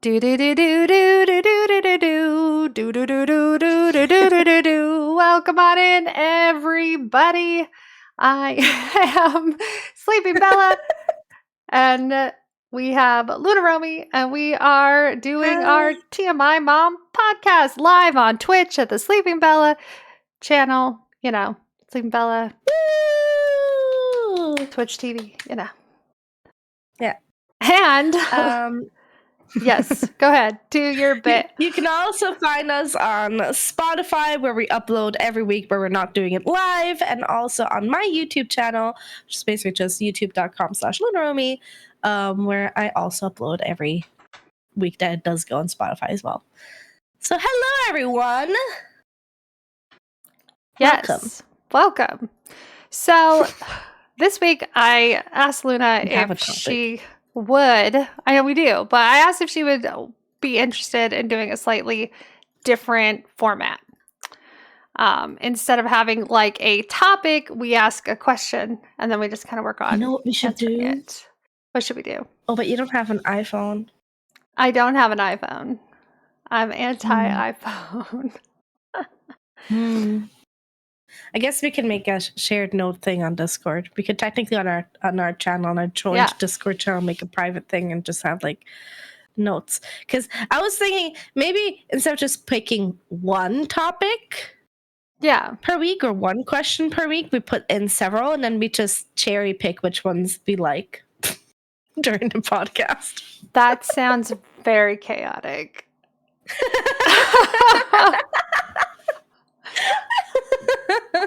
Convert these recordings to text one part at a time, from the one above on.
Do do do do do do do do do do do do do do do do do do do do. Welcome on in, everybody. I am Sleeping Bella, and we have Loona Romy, and we are doing our TMi MOM podcast live on Twitch at the Sleeping Bella channel. You know, Sleeping Bella, Twitch TV. You know, yeah, and. Yes, go ahead. Do your bit. You can also find us on Spotify, where we upload every week, where we're not doing it live, and also on my YouTube channel, which is basically just youtube.com/LoonaRomy, where I also upload every week. That does go on Spotify as well. So hello, everyone. Yes, welcome. So this week I asked Loona if she would. I know we do, but I asked if she would be interested in doing a slightly different format. Instead of having like a topic, we ask a question and then we just kind of work on. You know what we should do? What should we do? Oh, but you don't have an iPhone. I don't have an iPhone. I'm anti-iPhone. I guess we can make a shared note thing on Discord. We could technically on our channel, on our joint Discord channel, make a private thing and just have like notes. Because I was thinking maybe instead of just picking one topic per week or one question per week, we put in several and then we just cherry pick which ones we like during the podcast. That sounds very chaotic.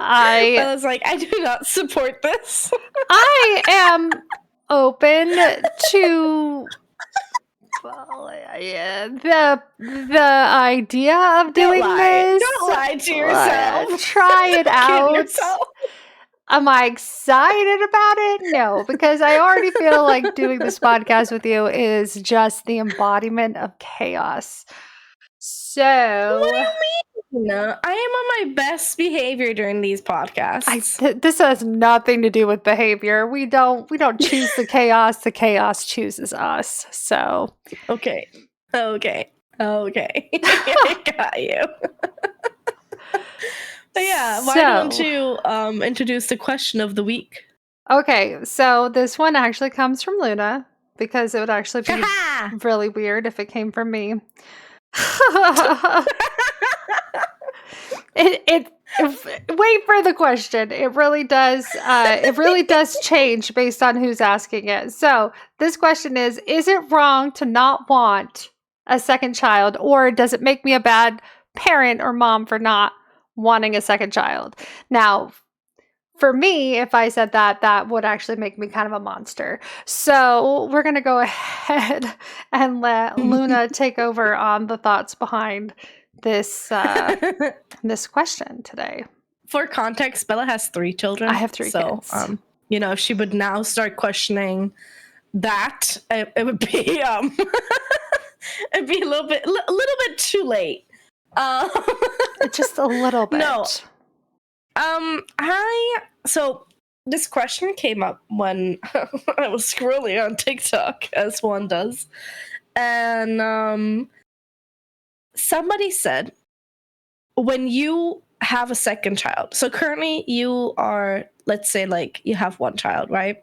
I was like, I do not support this. I am open to the idea of doing this. Don't lie to yourself. Try it out. Am I excited about it? No, because I already feel like doing this podcast with you is just the embodiment of chaos. So what do you mean? No, I am on my best behavior during these podcasts. This has nothing to do with behavior. We don't choose the chaos chooses us. So okay. I got you. But yeah, why don't you introduce the question of the week? Okay, so this one actually comes from Loona, because it would actually be really weird if it came from me. Wait for the question. It really does change based on who's asking it. So this question is it wrong to not want a second child, or does it make me a bad parent or mom for not wanting a second child? Now, for me, if I said that would actually make me kind of a monster. So we're going to go ahead and let Loona take over on the thoughts behind this this question today. For context, Bella has 3 children. I have 3 kids. So, if she would now start questioning that, it would be it'd be a little bit too late. Just a little bit. No. So this question came up when I was scrolling on TikTok, as one does, and somebody said, when you have a second child, so currently you are, let's say, like, you have one child, right?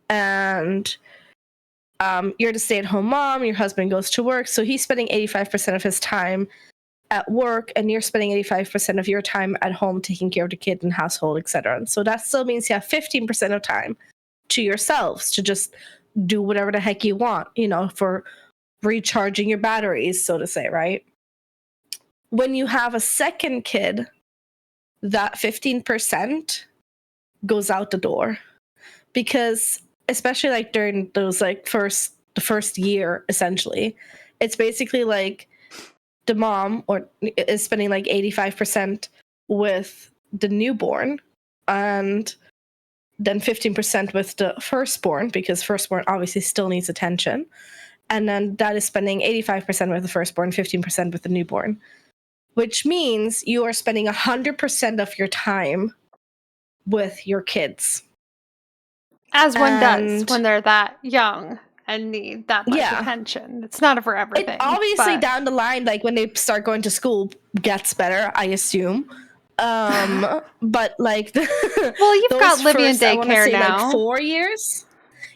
And you're the stay-at-home mom, your husband goes to work, so he's spending 85% of his time at work, and you're spending 85% of your time at home taking care of the kid and household, etc. And so that still means you have 15% of time to yourselves to just do whatever the heck you want, for recharging your batteries, so to say, right? When you have a second kid, that 15% goes out the door, because especially like during those like the first year, essentially, it's basically like the mom is spending like 85% with the newborn, and then 15% with the firstborn, because firstborn obviously still needs attention, and then that is spending 85% with the firstborn, 15% with the newborn, which means you are spending 100% of your time with your kids, as one does when they're that young and need that much Yeah. attention. It's not for everything. It obviously but down the line, like when they start going to school, gets better, I assume. But like well, you've got those Livy in first, I want to daycare say now. like 4 years.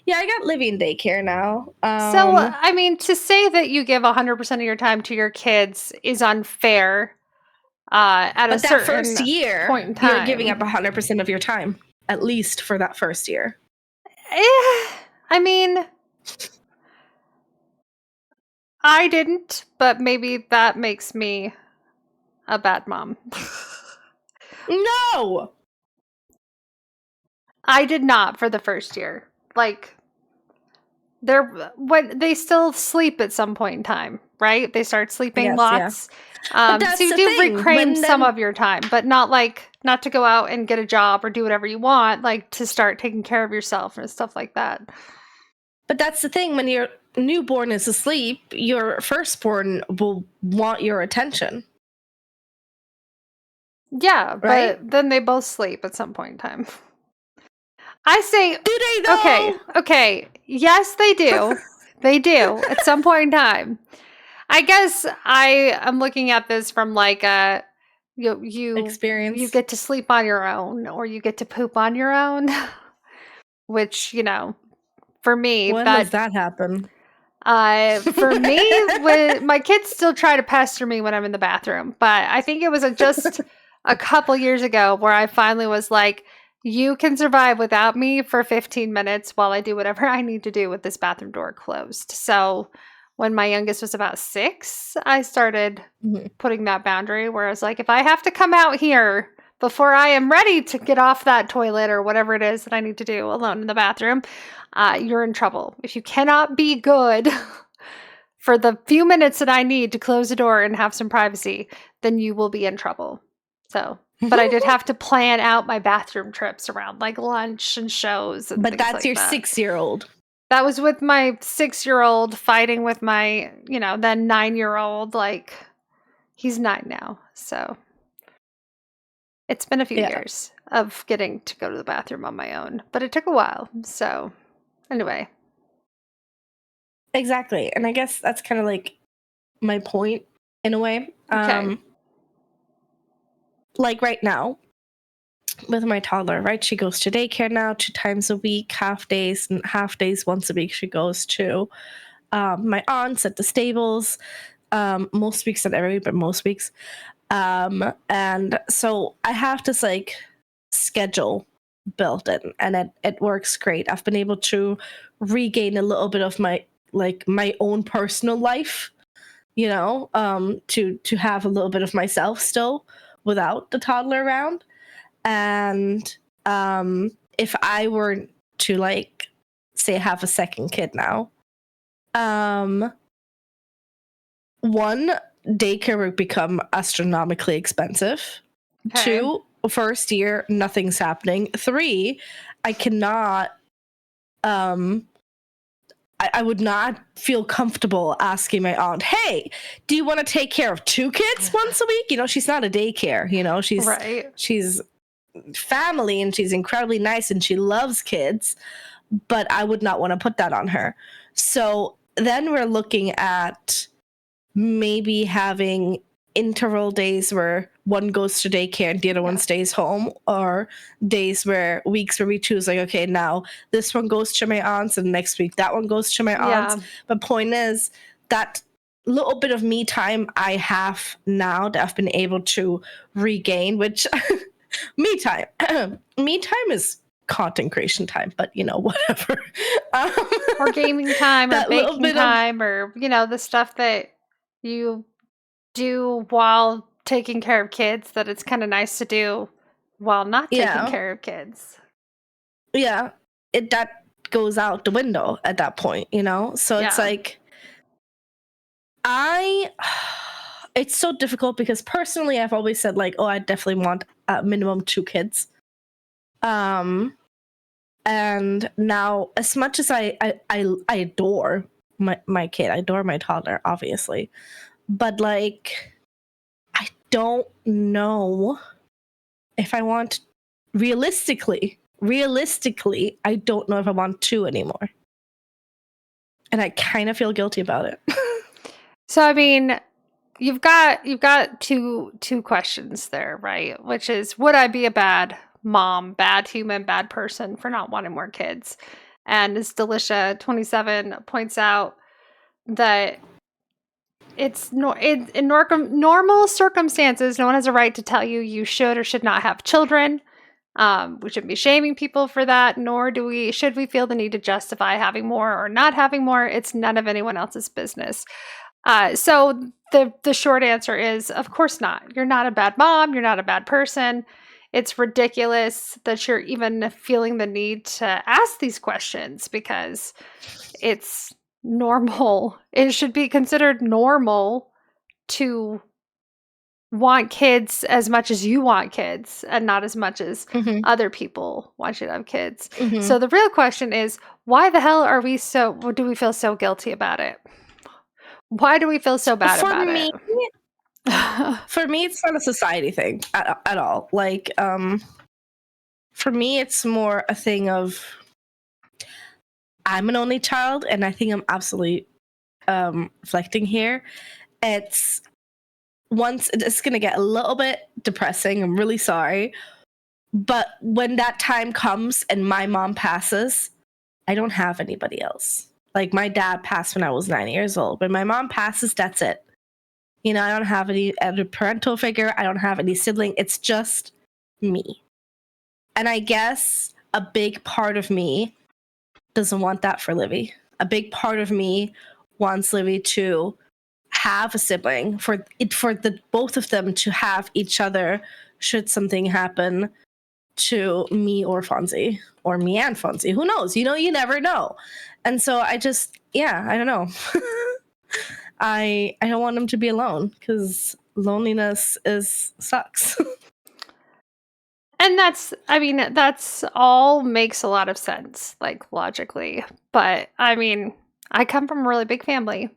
Yeah, I got Livy in daycare now. So, I mean, to say that you give 100% of your time to your kids is unfair at a but that certain first year, point in you're giving time. up 100% of your time, at least for that first year. I mean, I didn't, but maybe that makes me a bad mom. No! I did not for the first year. Like, they still sleep at some point in time, right? They start sleeping Yes, yeah. lots. But that's so you the do thing, reclaim when some then- of your time, but not to go out and get a job or do whatever you want, like to start taking care of yourself and stuff like that. But that's the thing, when your newborn is asleep, your firstborn will want your attention. Yeah, Right? but then they both sleep at some point in time. I say, Do they though? okay, yes, they do. They do at some point in time. I guess I am looking at this from like a you Experience. get to sleep on your own or you get to poop on your own, which for me When does that happen? for me when my kids still try to pester me when I'm in the bathroom, but I think it was just a couple years ago where I finally was like, you can survive without me for 15 minutes while I do whatever I need to do with this bathroom door closed. So when my youngest was about 6, I started putting that boundary where I was like, if I have to come out here before I am ready to get off that toilet or whatever it is that I need to do alone in the bathroom, you're in trouble. If you cannot be good for the few minutes that I need to close the door and have some privacy, then you will be in trouble. So, but I did have to plan out my bathroom trips around like lunch and shows and But things that's like your that. 6-year-old. That was with my 6-year-old fighting with my, then 9-year-old. Like, he's 9 now. So it's been a few years of getting to go to the bathroom on my own, but it took a while. So anyway. Exactly. And I guess that's kind of like my point in a way. Okay. Like right now with my toddler, right? She goes to daycare now 2 times a week, half days and half days once a week. She goes to my aunt's at the stables. Most weeks, not every week, but most weeks. And so I have this like schedule built in, and it works great. I've been able to regain a little bit of my own personal life, to have a little bit of myself still without the toddler around. And if I were to like say have a second kid now, one, daycare would become astronomically expensive. Okay. 2, first year, nothing's happening. 3, I cannot I would not feel comfortable asking my aunt, hey, do you want to take care of 2 kids once a week? She's not a daycare, she's family and she's incredibly nice and she loves kids, but I would not want to put that on her. So then we're looking at maybe having interval days where one goes to daycare and the other one stays home, or weeks where we choose like, okay, now this one goes to my aunts and next week that one goes to my aunts. But point is that little bit of me time I have now that I've been able to regain, which me time is content creation time, but whatever. Or gaming time or That little baking bit time or the stuff that you do while taking care of kids that it's kind of nice to do while not taking care of kids. Yeah, that goes out the window at that point, so it's like it's so difficult because personally I've always said like, oh, I definitely want minimum 2 kids. And now, as much as I adore my kid, I adore my toddler, obviously, but like I don't know if I want realistically, I don't know if I want 2 anymore. and I kind of feel guilty about it. So I mean, you've got two questions there, right? Which is, would I be a bad mom, bad human, bad person for not wanting more kids? And as Delicia27 points out, that it's in normal circumstances, no one has a right to tell you you should or should not have children. We shouldn't be shaming people for that, nor should we feel the need to justify having more or not having more. It's none of anyone else's business. So the short answer is, of course not. You're not a bad mom. You're not a bad person. It's ridiculous that you're even feeling the need to ask these questions, because it's normal. It should be considered normal to want kids as much as you want kids, and not as much as other people want you to have kids. So the real question is, why the hell do we feel so guilty about it? Why do we feel so bad about it? For me, it's not a society thing at all. Like, for me, it's more a thing of, I'm an only child, and I think I'm absolutely reflecting here. It's going to get a little bit depressing. I'm really sorry. But when that time comes and my mom passes, I don't have anybody else. Like, my dad passed when I was 9 years old. When my mom passes, that's it. I don't have any other parental figure. I don't have any sibling. It's just me. And I guess a big part of me doesn't want that for Livy. A big part of me wants Livy to have a sibling, for the both of them to have each other should something happen to me or Fonzie, or me and Fonzie. Who knows? You never know. And so I don't know. I don't want him to be alone, because loneliness sucks. And that's all makes a lot of sense, like, logically. But I mean, I come from a really big family,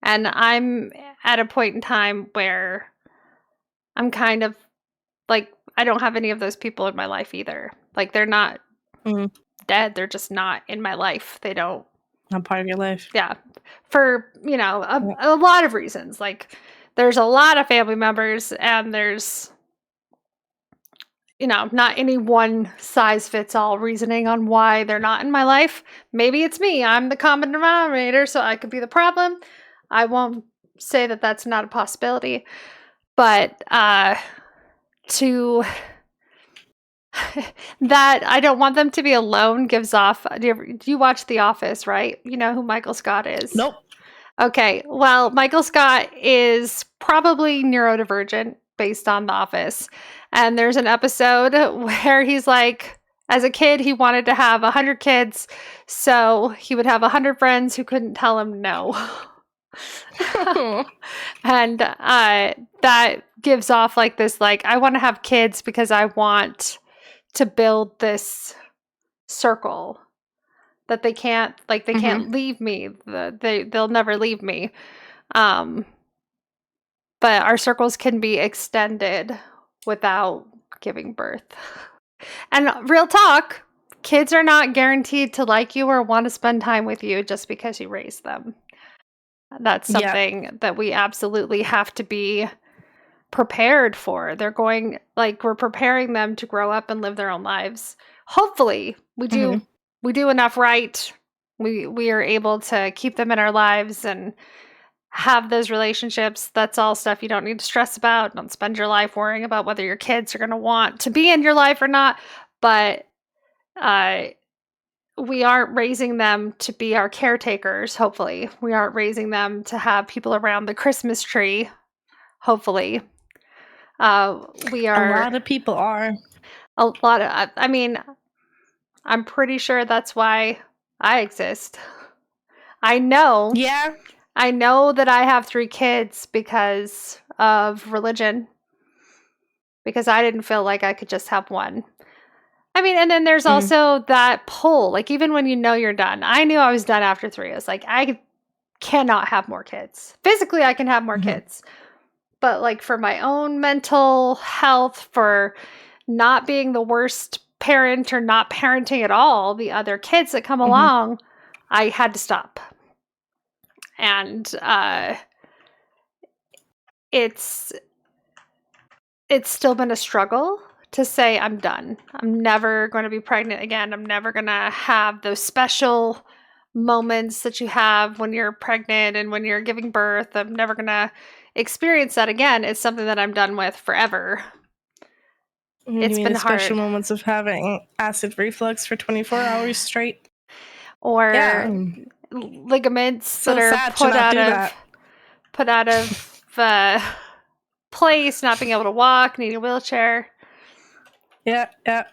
and I'm at a point in time where I'm kind of like, I don't have any of those people in my life either. Like, they're not dead. They're just not in my life. They don't. Not part of your life. Yeah. For, a lot of reasons. Like, there's a lot of family members, and there's, not any one size fits all reasoning on why they're not in my life. Maybe it's me. I'm the common denominator, so I could be the problem. I won't say that that's not a possibility. But to that I don't want them to be alone gives off. Do you watch The Office, right? You know who Michael Scott is? Nope. Okay. Well, Michael Scott is probably neurodivergent based on The Office. And there's an episode where he's like, as a kid, he wanted to have 100 kids, so he would have 100 friends who couldn't tell him no. And that gives off like this, like, I want to have kids because I want to build this circle that they can't leave me. They'll never leave me. But our circles can be extended without giving birth. And real talk, kids are not guaranteed to like you or want to spend time with you just because you raise them. That's something that we absolutely have to be prepared for. We're preparing them to grow up and live their own lives. Hopefully we do enough right. We are able to keep them in our lives and have those relationships. That's all stuff you don't need to stress about. Don't spend your life worrying about whether your kids are going to want to be in your life or not. But we aren't raising them to be our caretakers, hopefully. We aren't raising them to have people around the Christmas tree, hopefully. We are. A lot of people are. A lot of, I'm pretty sure that's why I exist. I know. Yeah. I know that I have 3 kids because of religion. Because I didn't feel like I could just have one. And then there's also that pull. Like, even when you're done. I knew I was done after 3. I was like, I cannot have more kids. Physically, I can have more kids. But, like, for my own mental health, for not being the worst parent or not parenting at all the other kids that come along, I had to stop. and it's still been a struggle to say I'm done. I'm never going to be pregnant again. I'm never going to have those special moments that you have when you're pregnant and when you're giving birth. I'm never going to experience that again. It's something that I'm done with forever. You It's mean been the special hard. moments of having acid reflux for 24 hours straight? Or Yeah. ligaments that So are sad to not do that. put out of place, not being able to walk, needing a wheelchair. Yeah, yeah.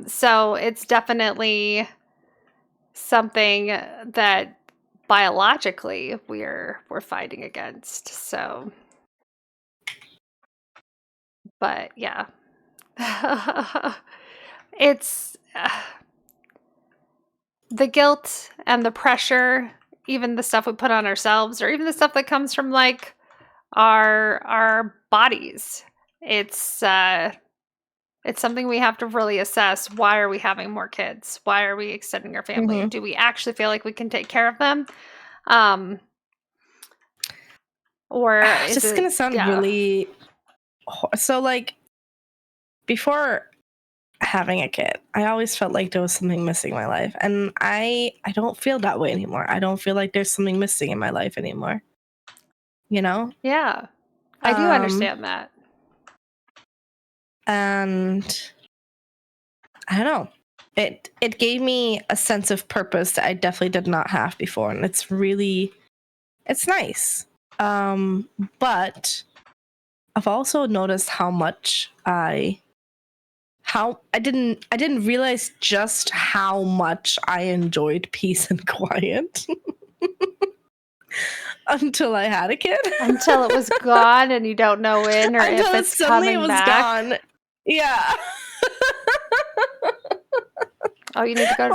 So it's definitely something that biologically we're fighting against. So, but yeah, it's the guilt and the pressure, even the stuff we put on ourselves, or even the stuff that comes from like our bodies. It's something we have to really assess. Why are we having more kids? Why are we extending our family? Mhm. Do we actually feel like we can take care of them? Or It's is just gonna it, sound yeah. really. So, like, before having a kid, I always felt like there was something missing in my life, and I don't feel that way anymore. I don't feel like there's something missing in my life anymore. You know? Yeah, I do Um, understand that. and I don't know. It gave me a sense of purpose that I definitely did not have before, and it's nice. But I've also noticed how I didn't realize just how much I enjoyed peace and quiet until I had a kid. Until it was gone and you don't know when or if Until it it's suddenly coming was back. gone. Yeah. Oh, you need to go.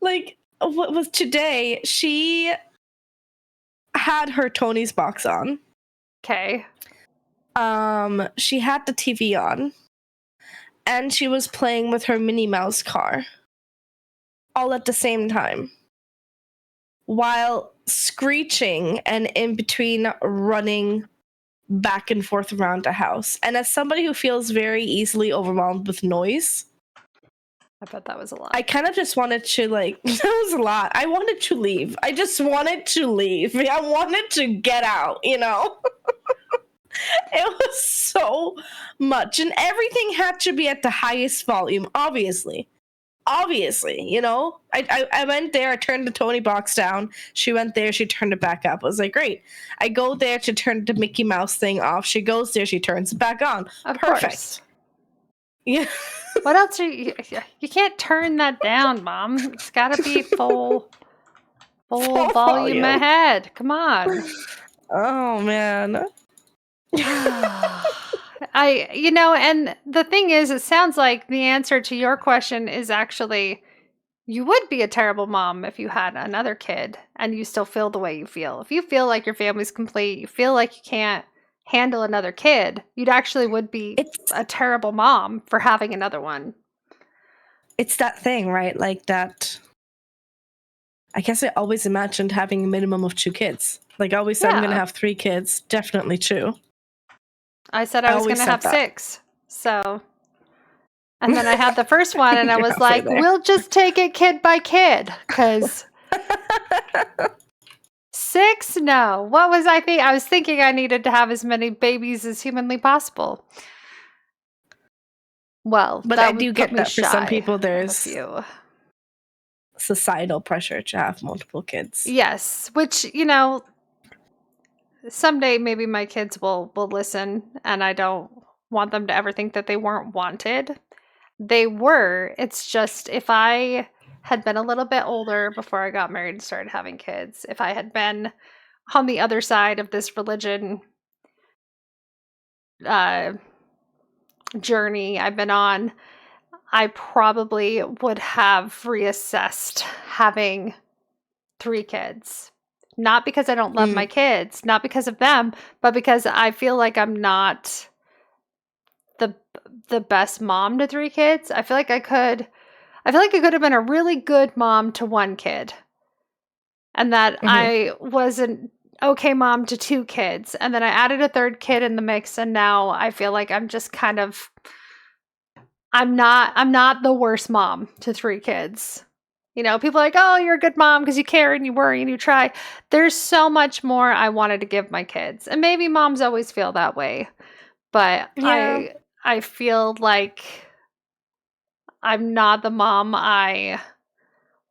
like what was today? She had her Tony's box on. Okay. She had the TV on, and she was playing with her Minnie Mouse car, all at the same time, while screeching and in between running back and forth around the house. And as somebody who feels very easily overwhelmed with noise, I bet that was a lot. I kind of just wanted to, like, that was a lot. I wanted to leave. I just wanted to leave. I wanted to get out, you know? It was so much. And everything had to be at the highest volume, obviously. Obviously, you know? I went there, I turned the Tony box down. She went there, she turned it back up. I was like, great. I go there to turn the Mickey Mouse thing off. She goes there, she turns it back on. Of Perfect. course. Yeah. What else are you can't turn that down, Mom. It's got to be full volume ahead. Come on. Oh, man. And the thing is, it sounds like the answer to your question is actually you would be a terrible mom if you had another kid and you still feel the way you feel. If you feel like your family's complete, you feel like you can't handle another kid, you'd actually would be a terrible mom for having another one. It's that thing, right? Like that. I guess I always imagined having a minimum of 2 kids. Like I always said, I'm going to have 3 kids, definitely 2. I said I was going to have 6. So, and then I had the first one and I was like, we'll just take it kid by kid. Because 6? No. What was I thinking? I was thinking I needed to have as many babies as humanly possible. Well, but I do get that for some people there's societal pressure to have multiple kids. Yes, which, someday maybe my kids will listen, and I don't want them to ever think that they weren't wanted. They were. It's just if I had been a little bit older before I got married and started having kids, if I had been on the other side of this religion journey I've been on, I probably would have reassessed having 3 kids. Not because I don't love my kids, not because of them, but because I feel like I'm not the best mom to 3 kids. I feel like I could have been a really good mom to 1 kid. and that Mhm. I was an okay mom to 2 kids, and then I added a 3rd kid in the mix, and now I feel like I'm just kind of I'm not the worst mom to 3 kids. You know, people are like, "Oh, you're a good mom because you care and you worry and you try." There's so much more I wanted to give my kids, and maybe moms always feel that way, but Yeah. I feel like I'm not the mom I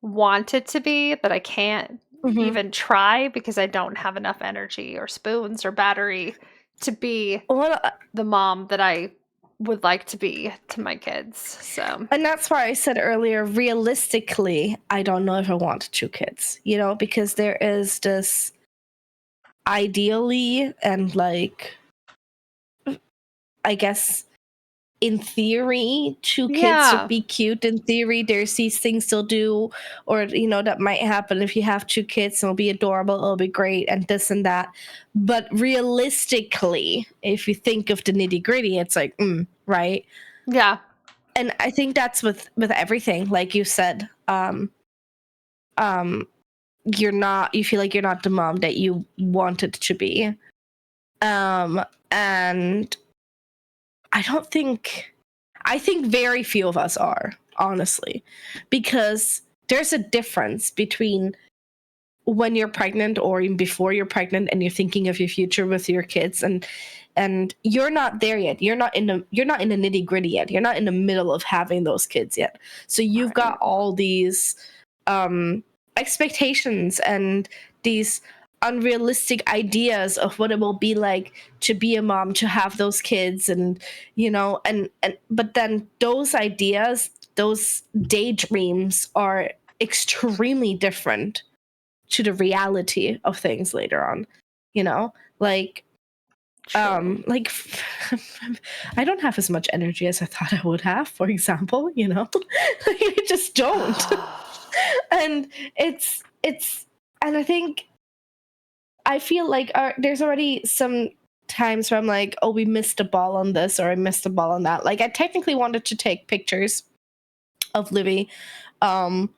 wanted to be, that I can't Mhm. even try because I don't have enough energy or spoons or battery to be Well, the mom that I would like to be to my kids. So, and that's why I said earlier, realistically, I don't know if I want 2 kids, you know, because there is this ideally and like, I guess in theory, 2 kids would yeah. be cute. In theory, there's these things they'll do, or you know, that might happen if you have 2 kids. It'll be adorable, it'll be great, and this and that. But realistically, if you think of the nitty gritty, it's like, right? Yeah. And I think that's with everything, like you said. Um, you're not. You feel like you're not the mom that you wanted to be. And I don't think I think very few of us are, honestly, because there's a difference between when you're pregnant or even before you're pregnant and you're thinking of your future with your kids, and you're not there yet. You're not in the nitty gritty yet. You're not in the middle of having those kids yet. So you've got Right. all these expectations and these unrealistic ideas of what it will be like to be a mom, to have those kids, and you know, and but then those ideas, those daydreams are extremely different to the reality of things later on, you know, True. like I don't have as much energy as I thought I would have, for example, you know. Like, I just don't. And it's and I think I feel like there's already some times where I'm like, oh, we missed a ball on this, or I missed a ball on that. Like, I technically wanted to take pictures of Livy um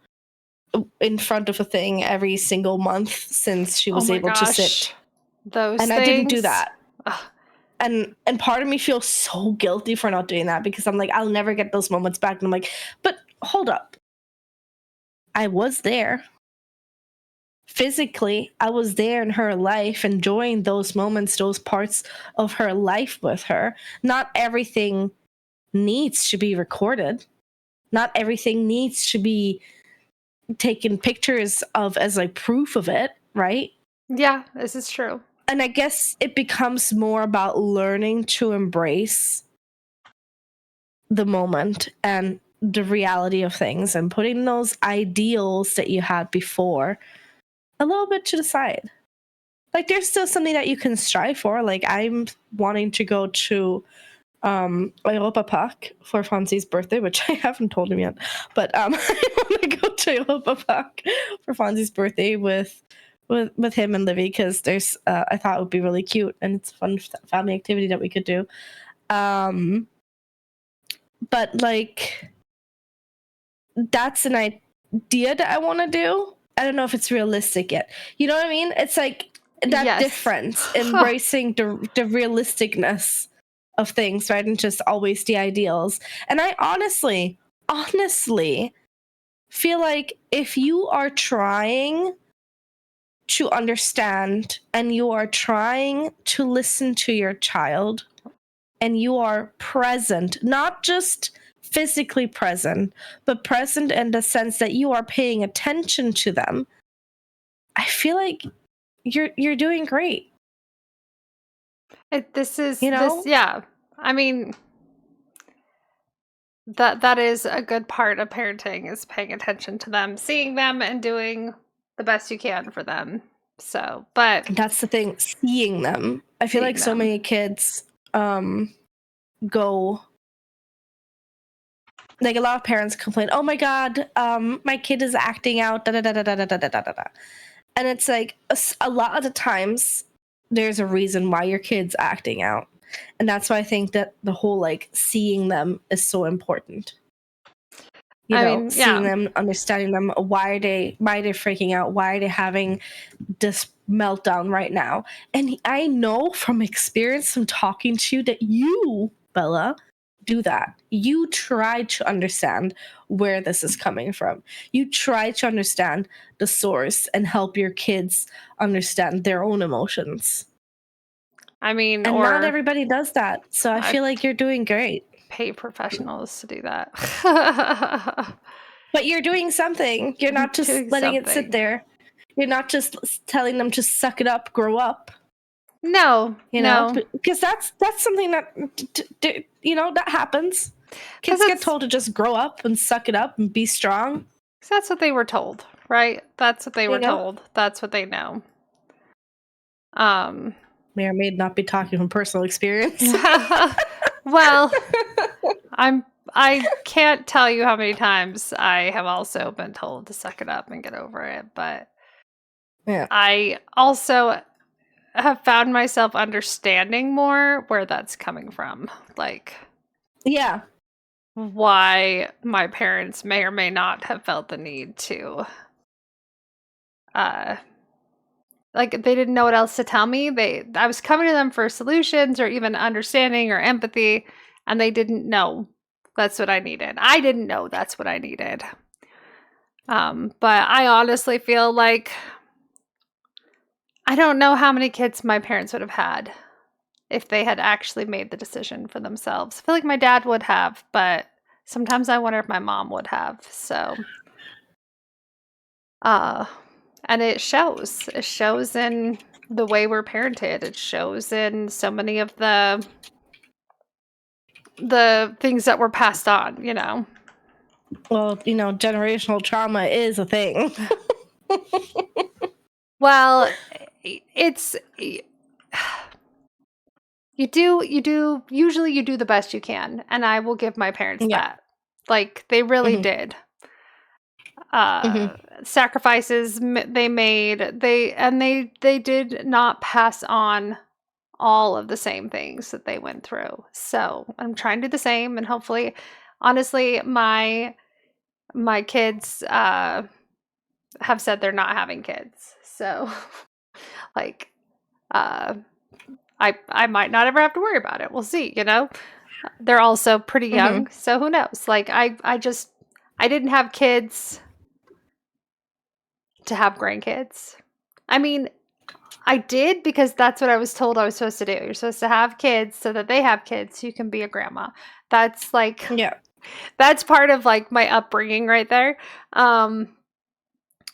in front of a thing every single month since she Oh was my able to gosh. sit, Those and I didn't do things. that. Ugh. And part of me feels so guilty for not doing that, because I'm like, I'll never get those moments back. And I'm like, but hold up, I was there physically. I was there in her life, enjoying those moments, those parts of her life with her. Not everything needs to be recorded. Not everything needs to be taken pictures of as like proof of it, right? Yeah, this is true. And I guess it becomes more about learning to embrace the moment and the reality of things, and putting those ideals that you had before a little bit to the side. Like, there's still something that you can strive for. Like, I'm wanting to go to Europa Park for Fonzie's birthday, which I haven't told him yet. But I want to go to Europa Park for Fonzie's birthday with him and Livy, because there's I thought it would be really cute, and it's a fun family activity that we could do. But like, that's an idea that I want to do. I don't know if it's realistic yet. You know what I mean? It's like that Yes. difference, embracing the realisticness of things, right? And just always the ideals. And I honestly feel like if you are trying to understand and you are trying to listen to your child, and you are present, not just physically present, but present in the sense that you are paying attention to them, I feel like you're doing great. This is You this know? yeah. I mean, that is a good part of parenting, is paying attention to them, seeing them, and doing the best you can for them. So, but That's the thing, seeing them. I feel like seeing so them. many kids go, like, a lot of parents complain, "Oh my god, my kid is acting out, da da da da da da da da da." And it's like a lot of the times there's a reason why your kid's acting out. And that's why I think that the whole like seeing them is so important. You I know, mean, seeing yeah. them, understanding them. Why are they freaking out? Why are they having this meltdown right now? And I know from experience, from talking to you, that you, Bella, do that. You try to understand where this is coming from. You try to understand the source and help your kids understand their own emotions. I mean, And not or everybody does that. So I I feel like you're doing great. pay professionals to do that. But you're doing something. You're not just Doing letting it sit something. there. You're not just telling them to suck it up, grow up. No, You know, no, because that's something that you know, that happens. because Kids get told to just grow up and suck it up and be strong. that's what they were told, right? That's what they You were know, told. That's what they know. Um, may or may not be talking from personal experience. well, I can't tell you how many times I have also been told to suck it up and get over it, but Yeah. I also have found myself understanding more where that's coming from. Like, Yeah. why my parents may or may not have felt the need to uh like they didn't know what else to tell me. I was coming to them for solutions or even understanding or empathy, and they didn't know that's what I needed. I didn't know that's what I needed. But I honestly feel like I don't know how many kids my parents would have had if they had actually made the decision for themselves. I feel like my dad would have, but sometimes I wonder if my mom would have. So, uh, and it shows. It shows in the way we're parented. It shows in so many of the things that were passed on, you know. Well, you know, generational trauma is a thing. Well, it's usually you do the best you can, and I will give my parents Yeah. that. Like they really Mhm. did. Mhm. Sacrifices they made, they did not pass on all of the same things that they went through. So, I'm trying to do the same, and hopefully honestly, my kids have said they're not having kids. So, like uh I might not ever have to worry about it. We'll see, you know. They're also pretty Mhm. young, so who knows? Like I didn't have kids to have grandkids. I mean, I did because that's what I was told I was supposed to do. You're supposed to have kids so that they have kids so you can be a grandma. That's like Yeah. that's part of like my upbringing right there.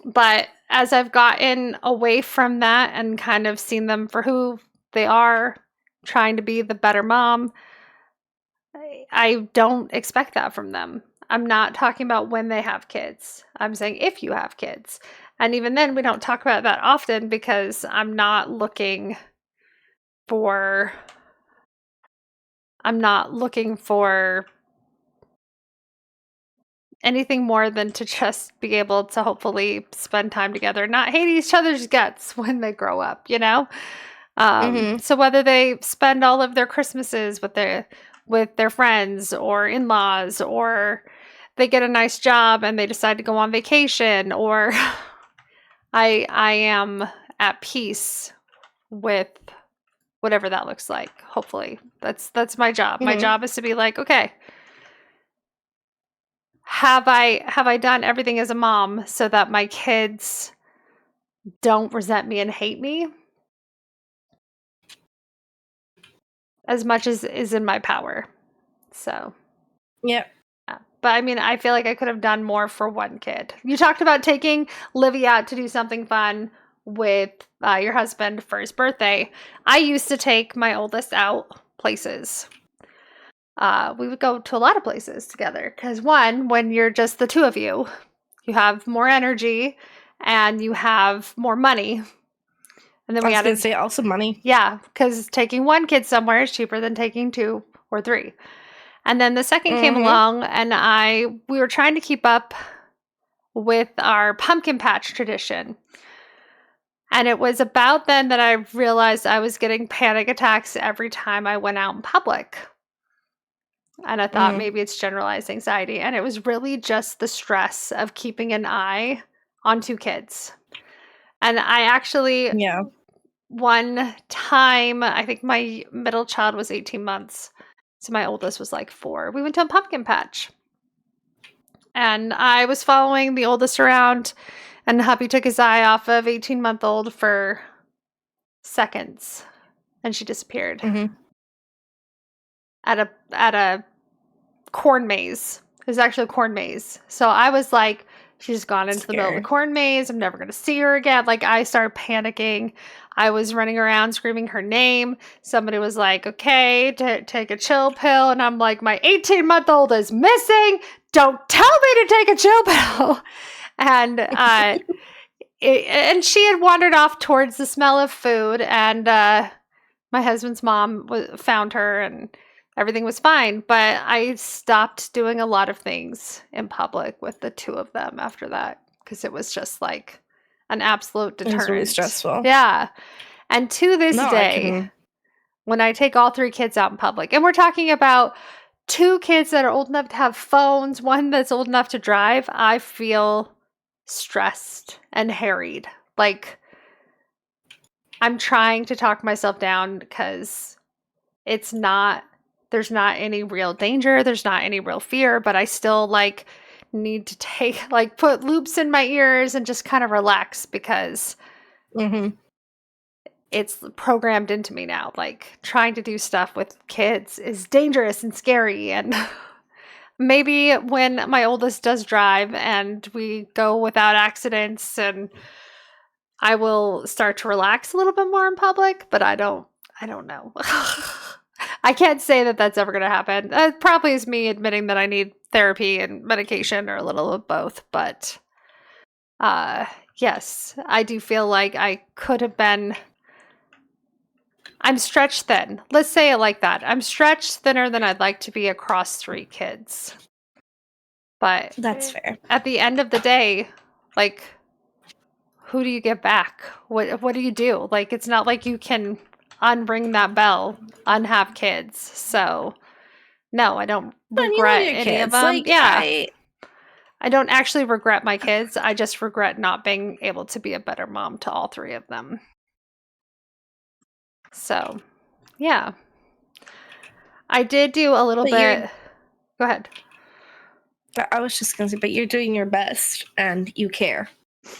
But as I've gotten away from that and kind of seen them for who they are, trying to be the better mom, I don't expect that from them. I'm not talking about when they have kids. I'm saying if you have kids. And even then, we don't talk about that often because for I'm not looking for anything more than to just be able to hopefully spend time together, not hate each other's guts when they grow up, you know? Mhm. So whether they spend all of their Christmases with their friends or in-laws, or they get a nice job and they decide to go on vacation, or I am at peace with whatever that looks like. Hopefully. That's my job. My Mhm. job is to be like, okay, have I done everything as a mom so that my kids don't resent me and hate me as much as is in my power. So, Yeah. yeah. But I mean, I feel like I could have done more for one kid. You talked about taking Livy out to do something fun with your husband for his birthday. I used to take my oldest out places. We would go to a lot of places together because one, when you're just the two of you have more energy and you have more money. And then I we was gonna added, say also money. yeah, because taking one kid somewhere is cheaper than taking two or three. And then the second came Mhm. along, and we were trying to keep up with our pumpkin patch tradition. And it was about then that I realized I was getting panic attacks every time I went out in public. And I thought maybe it's generalized anxiety. And it was really just the stress of keeping an eye on 2 kids. And I actually, Yeah. one time, I think my middle child was 18 months. So my oldest was like 4. We went to a pumpkin patch. And I was following the oldest around, and hubby took his eye off of 18-month-old for seconds, and she disappeared Mm-hmm. at a corn maze. It was actually a corn maze. So I was like, she's gone into the middle of the Scary. corn maze. I'm never going to see her again. Like, I started panicking. I was running around screaming her name. Somebody was like, okay, take a chill pill. And I'm like, my 18-month-old is missing. Don't tell me to take a chill pill. And and she had wandered off towards the smell of food. And my husband's mom found her, and everything was fine. But I stopped doing a lot of things in public with the 2 of them after that, because it was just like an absolute It was really deterrent. stressful. Yeah. And to this No, I day, can. when I take all 3 kids out in public, and we're talking about 2 kids that are old enough to have phones, one that's old enough to drive, I feel stressed and harried. Like, I'm trying to talk myself down because there's not any real danger, there's not any real fear, but I still like need to put loops in my ears and just kind of relax, because Mm-hmm. it's programmed into me now. Like, trying to do stuff with kids is dangerous and scary. And maybe when my oldest does drive and we go without accidents, and I will start to relax a little bit more in public, but I don't know. I can't say that that's ever going to happen. It probably is me admitting that I need therapy and medication, or a little of both. But yes, I do feel like I could have been. I'm stretched thin. Let's say it like that. I'm stretched thinner than I'd like to be across 3 kids. But That's fair. at the end of the day, like, who do you get back? What do you do? Like, it's not like you can unring that bell, unhave kids. So no, I don't And you love regret your any of kids. them. Like, Yeah. I don't actually regret my kids. I just regret not being able to be a better mom to all 3 of them. So, yeah. I did do a little But bit. Go ahead. I was just gonna say, but you're doing your best, and you care,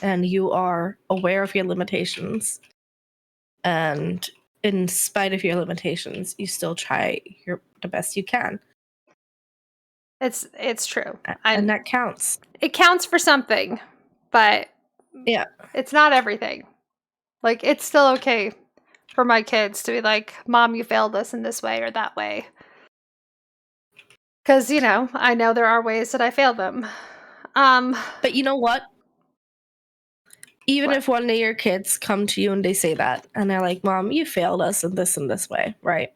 and you are aware of your limitations, and in spite of your limitations, you still try the best you can, It's true. and that counts. It counts for something, but Yeah. it's not everything. Like, it's still okay for my kids to be like, Mom, you failed us in this way or that way. Because, I know there are ways that I failed them. But you know what? Even What? if one day your kids come to you and they say that, and they're like, Mom, you failed us in this way, right?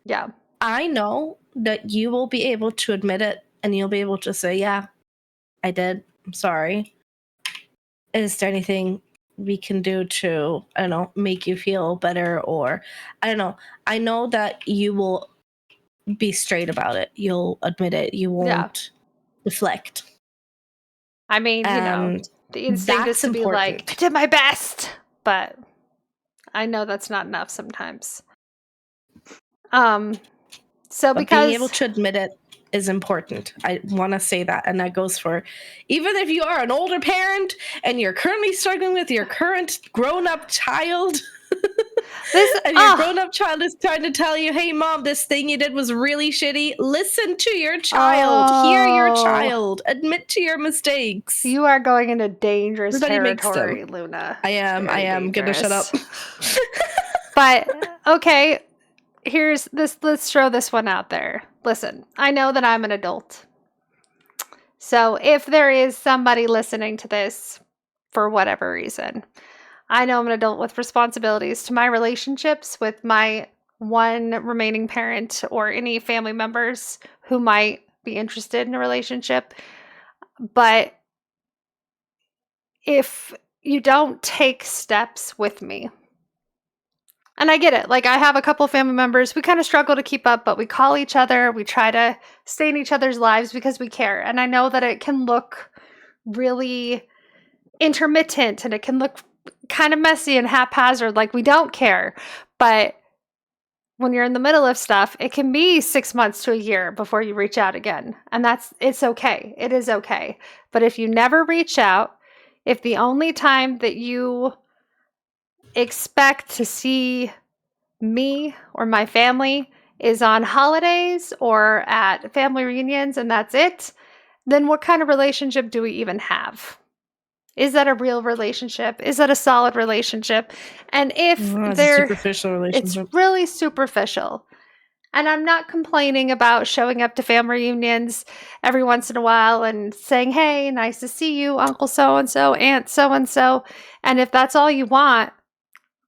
Yeah. I know that you will be able to admit it, and you'll be able to say, yeah, I did. I'm sorry. Is there anything we can do to, I don't know, make you feel better? Or, I don't know. I know that you will be straight about it. You'll admit it. You won't deflect. I mean, And the instinct is that's to be like, important. I did my best. But I know that's not enough sometimes. So But being able to admit it is important. I want to say that. And that goes for even if you are an older parent and you're currently struggling with your current grown-up child. And your grown-up child is trying to tell you, hey, Mom, this thing you did was really shitty. Listen to your child. Hear your child. Admit to your mistakes. You are going into dangerous Everybody makes territory, them. Loona. I am. Very I am. Gonna shut up. But, okay, here's this. Let's throw this one out there. Listen, I know that I'm an adult. So if there is somebody listening to this for whatever reason, I know I'm an adult with responsibilities to my relationships with my one remaining parent or any family members who might be interested in a relationship. But if you don't take steps with me, And I get it. Like, I have a couple family members, we kind of struggle to keep up, but we call each other. We try to stay in each other's lives because we care. And I know that it can look really intermittent and it can look kind of messy and haphazard, like we don't care. But when you're in the middle of stuff, it can be 6 months to a year before you reach out again. And it's okay. It is okay. But if you never reach out, if the only time that you expect to see me or my family is on holidays or at family reunions and that's it, then what kind of relationship do we even have? Is that a real relationship? Is that a solid relationship? And if It's a superficial it's relationship. really superficial. And I'm not complaining about showing up to family reunions every once in a while and saying, hey, nice to see you, Uncle so-and-so, Aunt so-and-so. And if that's all you want,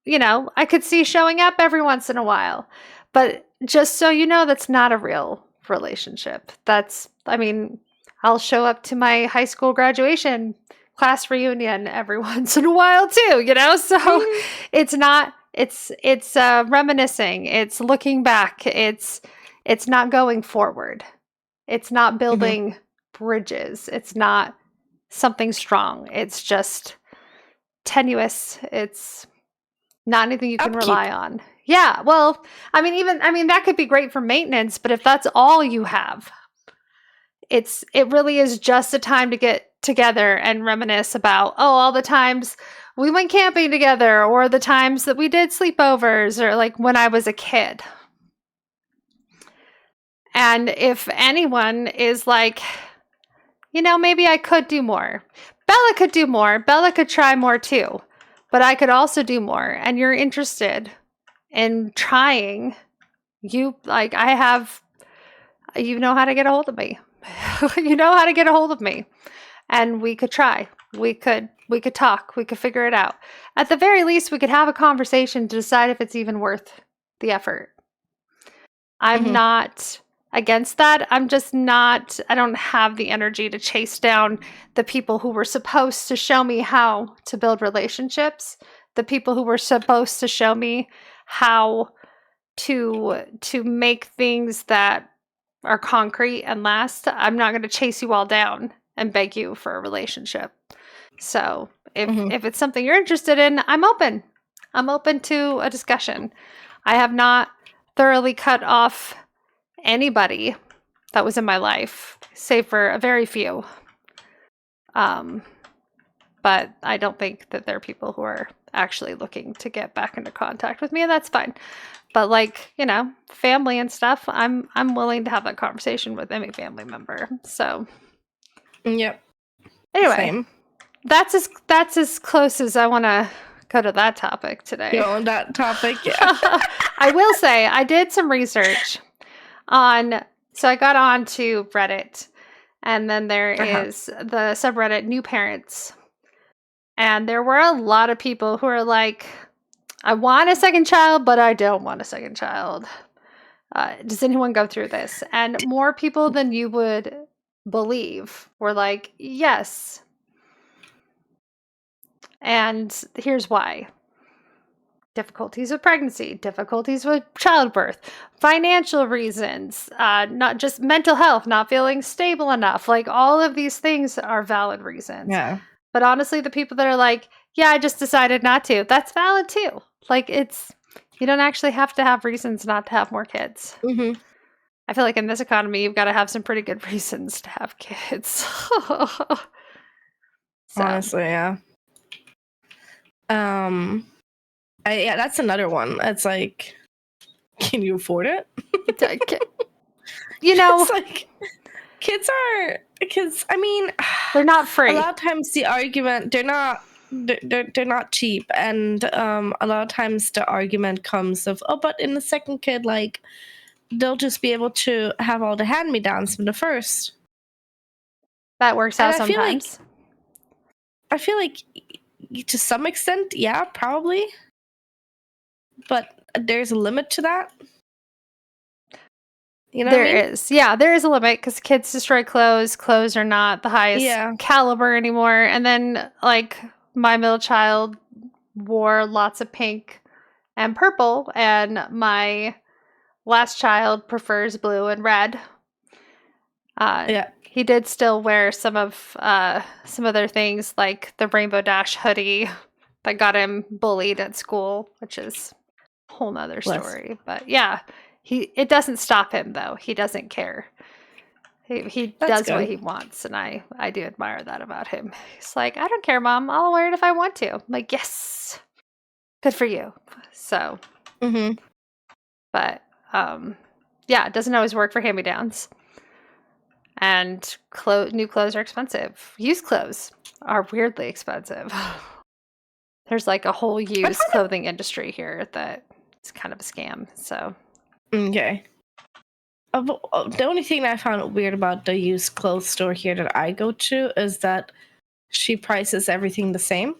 I could see showing up every once in a while. But just so you know, that's not a real relationship. I'll show up to my high school graduation class reunion every once in a while too, So it's reminiscing, it's looking back, it's not going forward. It's not building bridges. It's not something strong. It's just tenuous. It's not anything you can Upkeep. rely on. Yeah, well, that could be great for maintenance, but if that's all you have, it really is just a time to get together and reminisce about, all the times we went camping together or the times that we did sleepovers or like when I was a kid. And if anyone is like, maybe I could do more. Bella could do more. Bella could try more too. But I could also do more. And you're interested in trying. You know how to get a hold of me. You know how to get a hold of me. And we could try. We could talk. We could figure it out. At the very least, we could have a conversation to decide if it's even worth the effort. I'm not against that. I'm just not, I don't have the energy to chase down the people who were supposed to show me how to build relationships, the people who were supposed to show me how to make things that are concrete and last. I'm not going to chase you all down and beg you for a relationship. So if it's something you're interested in, I'm open. I'm open to a discussion. I have not thoroughly cut off anybody that was in my life, save for a very few. But I don't think that there are people who are actually looking to get back into contact with me, and that's fine. But family and stuff, I'm willing to have that conversation with any family member. So, yep. Anyway, Same. That's as close as I want to go to that topic today. Go on that topic, yeah. I will say I did some research so I got on to Reddit, and then there is the subreddit New Parents. And there were a lot of people who are like, I want a second child, but I don't want a second child. Does anyone go through this? And more people than you would believe were like, yes. And here's why. Difficulties with pregnancy, difficulties with childbirth, financial reasons, not just mental health, not feeling stable enough. Like, all of these things are valid reasons. Yeah. But honestly, the people that are like, yeah, I just decided not to, that's valid too. Like, you don't actually have to have reasons not to have more kids. I feel like in this economy, you've got to have some pretty good reasons to have kids. Honestly, yeah. Yeah, that's another one. It's like, can you afford it? It's like, kids. I mean, they're not free. A lot of times the argument, they're not cheap, and a lot of times the argument comes of, but in the second kid, like, they'll just be able to have all the hand-me-downs from the first. That works out sometimes. I feel like to some extent, yeah, probably. But there's a limit to that. You know there is. Yeah, there is a limit because kids destroy clothes. Clothes are not the highest caliber anymore. And then, like, my middle child wore lots of pink and purple, and my last child prefers blue and red. Yeah. He did still wear some other things like the Rainbow Dash hoodie that got him bullied at school, which is a whole nother story. But yeah, it doesn't stop him though. He doesn't care. He That's does what good. he wants, and I do admire that about him. He's like, I don't care, Mom. I'll wear it if I want to. I'm like, yes, good for you. So, but yeah, it doesn't always work for hand-me-downs. And new clothes are expensive. Used clothes are weirdly expensive. There's like a whole used clothing industry here that is kind of a scam. So Okay. The only thing that I found weird about the used clothes store here that I go to is that she prices everything the same.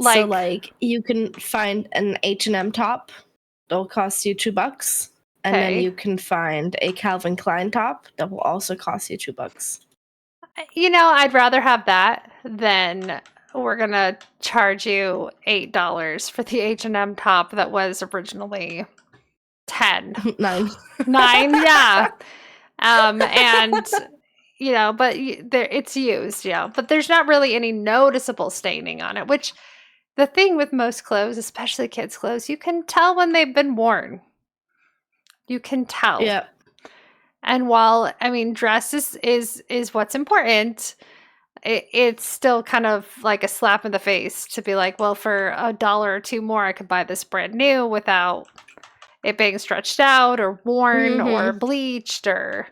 So like you can find an H&M top that'll cost you $2, and then you can find a Calvin Klein top that will also cost you $2. I'd rather have that than we're gonna charge you $8 for the H&M top that was originally 10. 9. 9, yeah. And but it's used, but there's not really any noticeable staining on it, which the thing with most clothes, especially kids' clothes, you can tell when they've been worn. You can tell. Yeah. And while dress is what's important, it's still kind of like a slap in the face to be like, well, for $1 or $2 more, I could buy this brand new without it being stretched out or worn or bleached or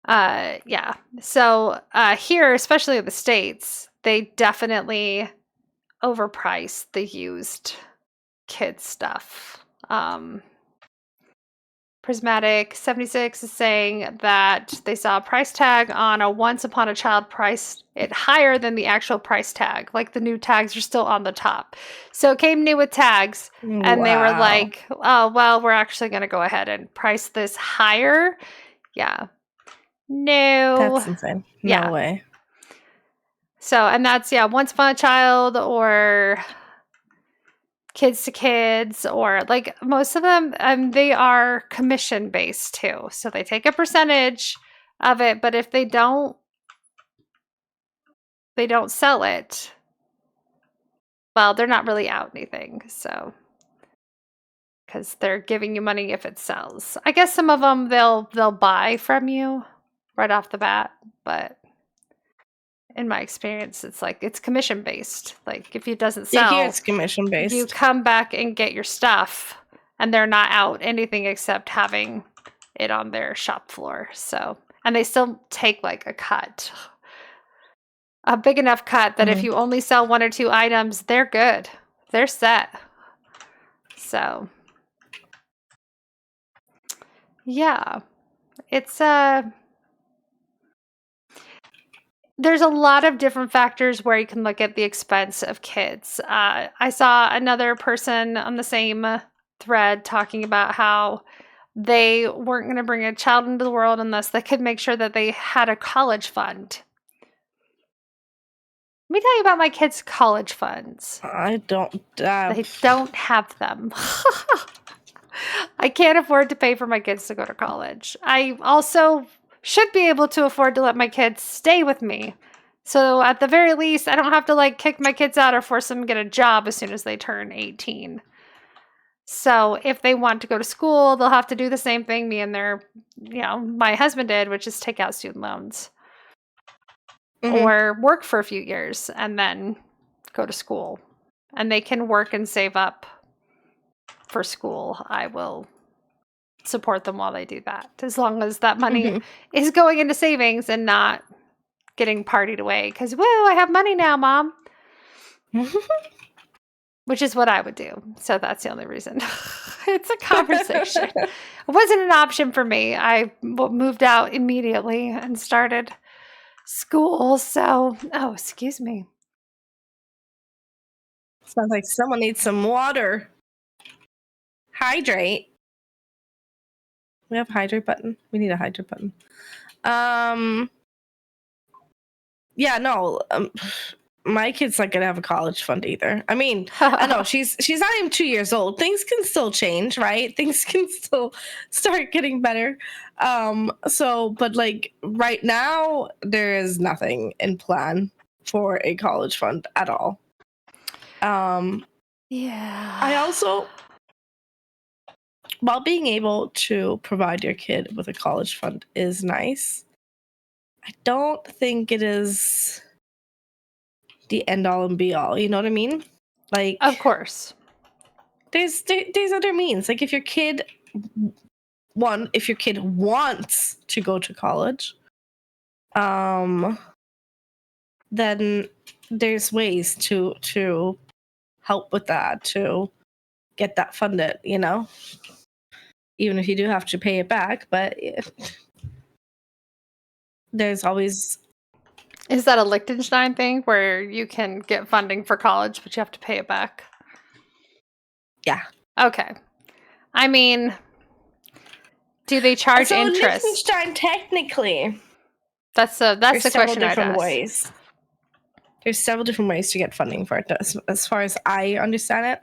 yeah. So here, especially in the States, they definitely overprice the used kids stuff. Prismatic 76 is saying that they saw a price tag on a Once Upon a Child priced it higher than the actual price tag. Like the new tags are still on the top. So it came new with tags, and they were like, oh, well, we're actually going to go ahead and price this higher. Yeah. No. That's insane. No way. So, and that's, Once Upon a Child or Kids to Kids, or like most of them, they are commission based too. So they take a percentage of it, but if they don't sell it, well, they're not really out anything. So, because they're giving you money if it sells. I guess some of them they'll buy from you right off the bat, but in my experience, it's commission based. Like if it doesn't sell, here it's commission based. You come back and get your stuff, and they're not out anything except having it on their shop floor. So, and they still take like a cut, a big enough cut that if you only sell 1 or 2 items, they're good. They're set. So, yeah, it's there's a lot of different factors where you can look at the expense of kids. I saw another person on the same thread talking about how they weren't going to bring a child into the world unless they could make sure that they had a college fund. Let me tell you about my kids' college funds. They don't have them. I can't afford to pay for my kids to go to college. I also should be able to afford to let my kids stay with me. So at the very least, I don't have to like kick my kids out or force them to get a job as soon as they turn 18. So if they want to go to school, they'll have to do the same thing me and my husband did, which is take out student loans. Or work for a few years and then go to school. And they can work and save up for school. I will support them while they do that, as long as that money is going into savings and not getting partied away. Because, woo, I have money now, Mom. Which is what I would do. So that's the only reason. It's a conversation. It wasn't an option for me. I moved out immediately and started school. So, excuse me. Sounds like someone needs some water. Hydrate. We have a hydrate button. We need a hydrate button. Yeah, no. my kid's not gonna have a college fund either. I mean, I know she's not even 2 years old. Things can still change, right? Things can still start getting better. But like right now, there is nothing in plan for a college fund at all. Yeah. I also, while being able to provide your kid with a college fund is nice, I don't think it is the end all and be all. You know what I mean? Like, Of course. there's other means. Like, if your kid wants to go to college, then there's ways to help with that, to get that funded, you know? Even if you do have to pay it back, but there's always. Is that a Liechtenstein thing where you can get funding for college, but you have to pay it back? Yeah. Okay. I mean, do they charge So interest? Liechtenstein, technically, That's the question I'd ask. ways. There's several different ways to get funding for it, as far as I understand it.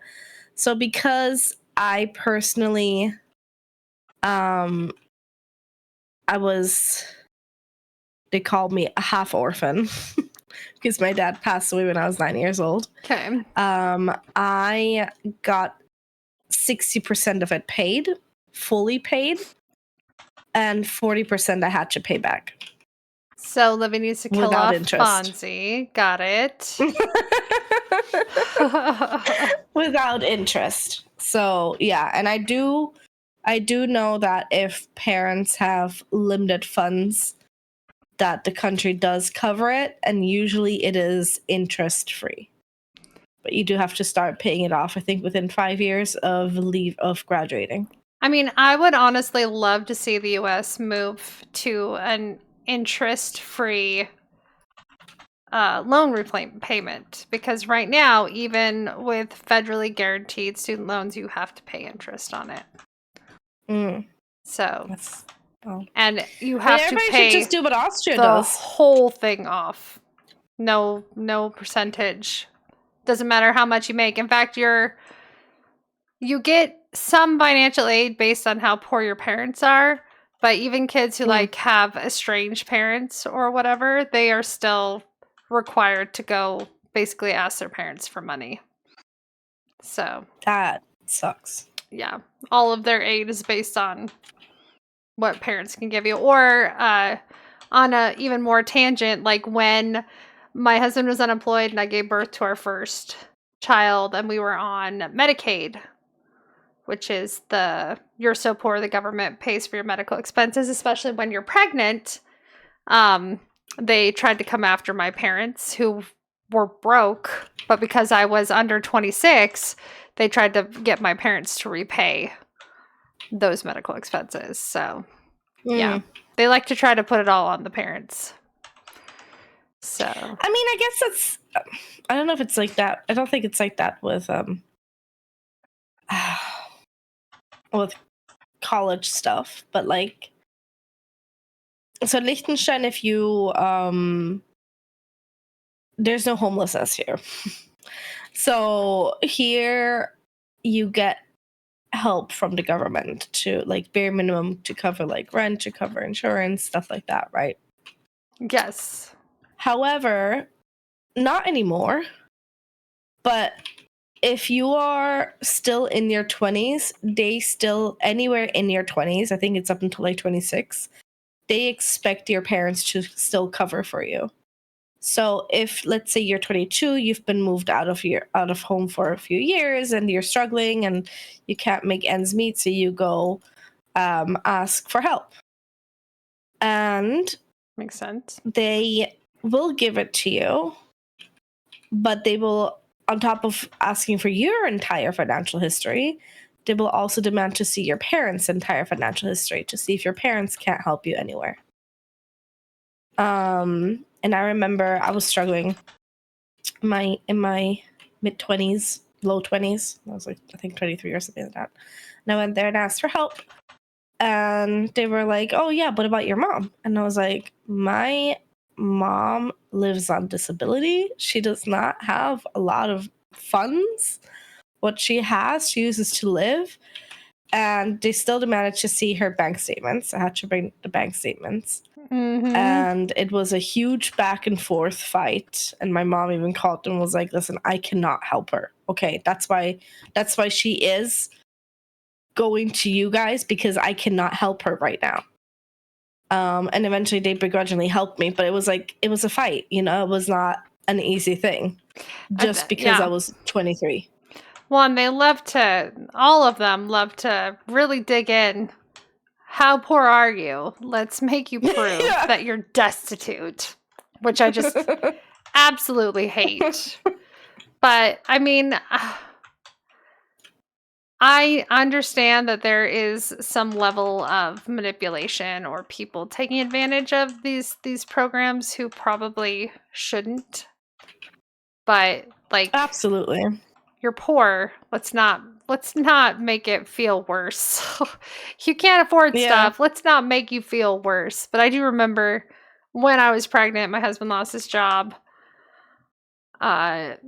So because I personally, I was, they called me a half orphan because my dad passed away when I was 9 years old. Okay. I got 60% of it paid, fully paid, and 40% I had to pay back. So Livy needs to kill Without off interest. Fonzie. Got it. Without interest. So yeah, and I do know that if parents have limited funds, that the country does cover it, and usually it is interest free. But you do have to start paying it off, I think, within 5 years of graduating. I mean, I would honestly love to see the US move to an interest-free loan repayment, because right now, even with federally guaranteed student loans, you have to pay interest on it. So, and you have to pay should just do what Austria the does. whole thing off. No percentage. Doesn't matter how much you make. In fact, you get some financial aid based on how poor your parents are, but even kids who like have estranged parents or whatever, they are still required to go basically ask their parents for money. So that sucks. Yeah, all of their aid is based on what parents can give you. Or on a even more tangent, like when my husband was unemployed and I gave birth to our first child and we were on Medicaid, which is you're so poor the government pays for your medical expenses, especially when you're pregnant. They tried to come after my parents who were broke, but because I was under 26, they tried to get my parents to repay those medical expenses. So yeah, they like to try to put it all on the parents. So I mean, I guess that's, I don't know if it's like that. I don't think it's like that with college stuff, but like, so Liechtenstein, if you there's no homelessness here. So here you get help from the government to like bare minimum to cover like rent, to cover insurance, stuff like that, right? Yes. However, not anymore. But if you are still in your 20s, they still, anywhere in your 20s, I think it's up until like 26, they expect your parents to still cover for you. So if, let's say you're 22, you've been moved out of home for a few years and you're struggling and you can't make ends meet, so you go ask for help. And makes sense. They will give it to you, but they will, on top of asking for your entire financial history, they will also demand to see your parents' entire financial history to see if your parents can't help you anywhere. And I remember I was struggling in my mid-20s, low 20s. I was like, I think 23 or something like that. And I went there and asked for help. And they were like, oh yeah, what about your mom? And I was like, my mom lives on disability. She does not have a lot of funds. What she has, she uses to live. And they still managed to see her bank statements. I had to bring the bank statements. Mm-hmm. And it was a huge back and forth fight. And my mom even called and was like, listen, I cannot help her. Okay, that's why she is going to you guys, because I cannot help her right now. And eventually they begrudgingly helped me, but it was a fight, you know, it was not an easy thing just because I was 23. Well, and all of them love to really dig in. How poor are you? Let's make you prove that you're destitute, which I just absolutely hate. But I mean, I understand that there is some level of manipulation or people taking advantage of these programs who probably shouldn't. But like, absolutely, you're poor. Let's not make it feel worse. You can't afford stuff. Let's not make you feel worse. But I do remember when I was pregnant, my husband lost his job. It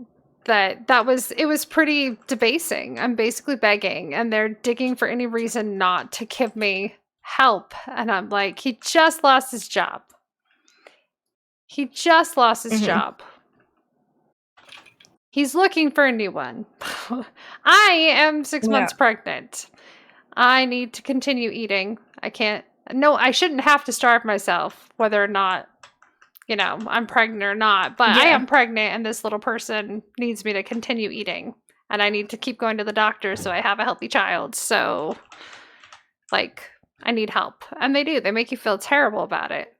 was pretty debasing. I'm basically begging, and they're digging for any reason not to give me help. And I'm like, he just lost his job. He just lost his job. He's looking for a new one. I am 6 months pregnant. I need to continue eating. I shouldn't have to starve myself, whether or not, you know, I'm pregnant or not. But I am pregnant, and this little person needs me to continue eating. And I need to keep going to the doctor so I have a healthy child. So, like, I need help. And they do. They make you feel terrible about it.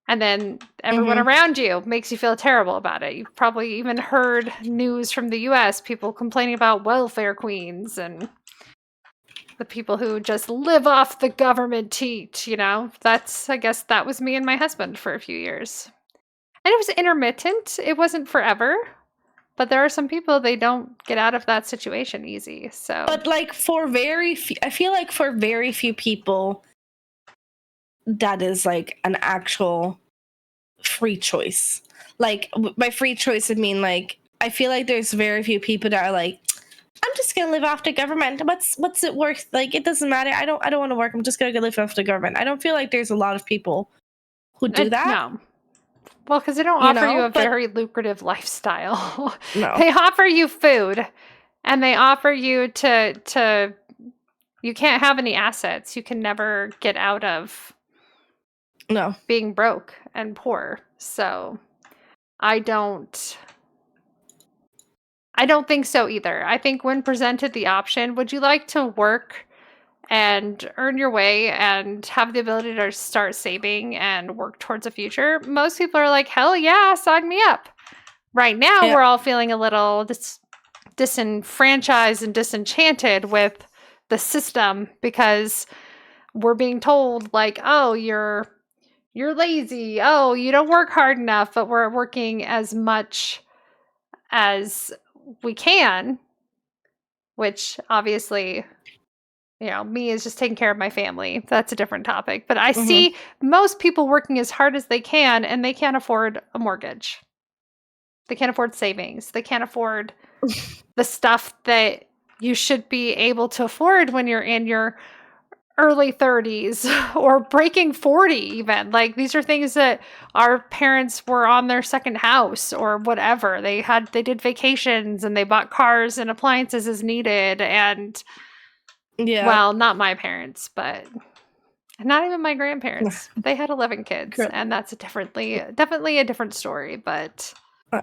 And then everyone around you makes you feel terrible about it. You've probably even heard news from the US, people complaining about welfare queens and the people who just live off the government teat, you know? I guess that was me and my husband for a few years. And it was intermittent. It wasn't forever. But there are some people, they don't get out of that situation easy. So, but like I feel like for very few people, that is like an actual free choice. Like, by free choice, I mean, like, I feel like there's very few people that are like, I'm just gonna live off the government. What's it worth? Like, it doesn't matter. I don't want to work. I'm just gonna go live off the government. I don't feel like there's a lot of people who do that. No. Well, because they don't offer you a very lucrative lifestyle. No. They offer you food, and they offer you to you can't have any assets. You can never get out of being broke and poor. So I don't think so either. I think when presented the option, would you like to work and earn your way and have the ability to start saving and work towards a future? Most people are like, hell yeah, sign me up. Right now, we're all feeling a little disenfranchised and disenchanted with the system because we're being told, like, oh, you're lazy. Oh, you don't work hard enough. But we're working as much as we can, which obviously, you know, me is just taking care of my family. That's a different topic. But I see most people working as hard as they can, and they can't afford a mortgage. They can't afford savings. They can't afford the stuff that you should be able to afford when you're in your early 30s or breaking 40 even. Like, these are things that our parents were on their second house or whatever. They did vacations and they bought cars and appliances as needed. And well, not my parents, but not even my grandparents. They had 11 kids, and that's definitely a different story. But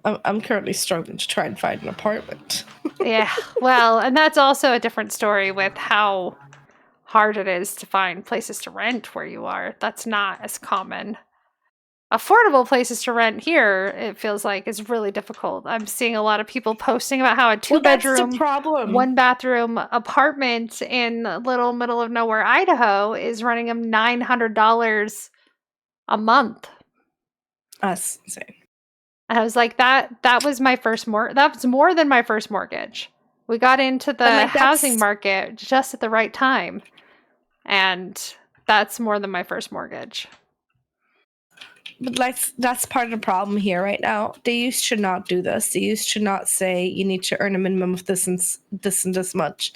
I'm currently struggling to try and find an apartment. Yeah, well, and that's also a different story with how hard it is to find places to rent where you are. That's not as common. Affordable places to rent here, it feels like, is really difficult. I'm seeing a lot of people posting about how a 2-bedroom, 1-bathroom apartment in little middle of nowhere Idaho is running them $900 a month. That's insane. And I was like, that was my first that's more than my first mortgage. We got into the housing market just at the right time. And that's more than my first mortgage. But that's part of the problem here right now. The youth should not do this. The youth should not say you need to earn a minimum of this and this much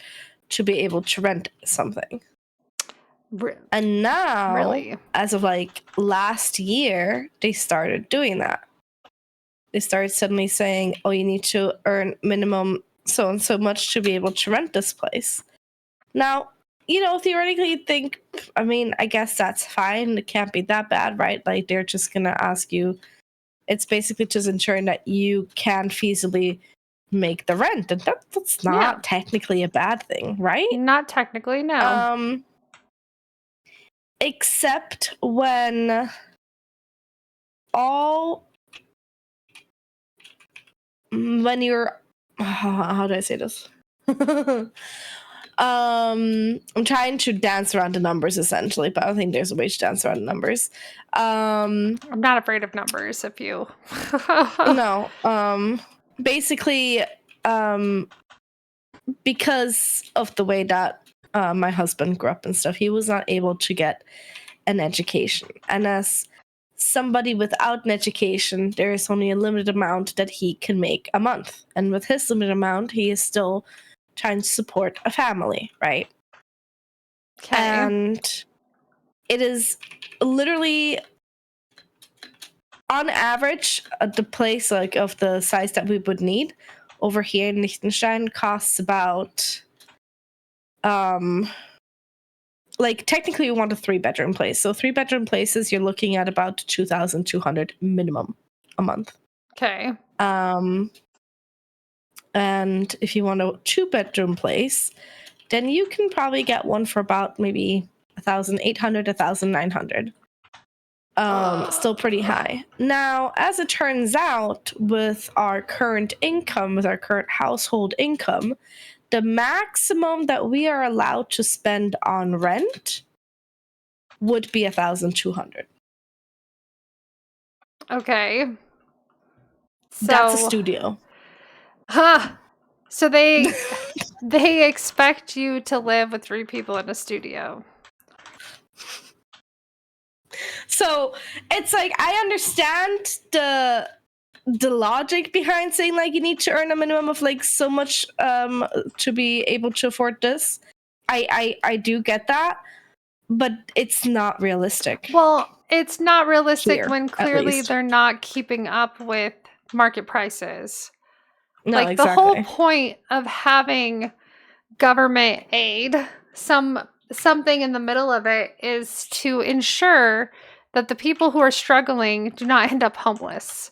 to be able to rent something. And now, Really? as of like last year, they started doing that. They started suddenly saying, oh, you need to earn minimum so and so much to be able to rent this place. Now, theoretically you'd think, I mean, I guess that's fine. It can't be that bad, right? Like, they're just going to ask you. It's basically just ensuring that you can feasibly make the rent. And that's not technically a bad thing, right? Not technically, no. Except when you're how do I say this? I'm trying to dance around the numbers essentially, but I don't think there's a way to dance around the numbers. I'm not afraid of numbers if you No. Basically, because of the way that my husband grew up and stuff, he was not able to get an education. And as somebody without an education, there is only a limited amount that he can make a month. And with his limited amount, he is still trying to support a family, right? Okay. And it is literally, on average, the place like of the size that we would need over here in Liechtenstein costs about like technically we want a 3-bedroom place. So 3-bedroom places, you're looking at about 2,200 minimum a month. Okay. And if you want a 2-bedroom place, then you can probably get one for about maybe 1,800, 1,900. Still pretty high. Now, as it turns out, with our current income, with our current household income, the maximum that we are allowed to spend on rent would be 1,200. Okay. So that's a studio. Huh. So they expect you to live with 3 people in a studio. So it's like, I understand the logic behind saying like you need to earn a minimum of like so much to be able to afford this. I do get that, but it's not realistic. Well, it's not realistic Here, when clearly they're not keeping up with market prices. No, like exactly. The whole point of having government aid, something in the middle of it, is to ensure that the people who are struggling do not end up homeless.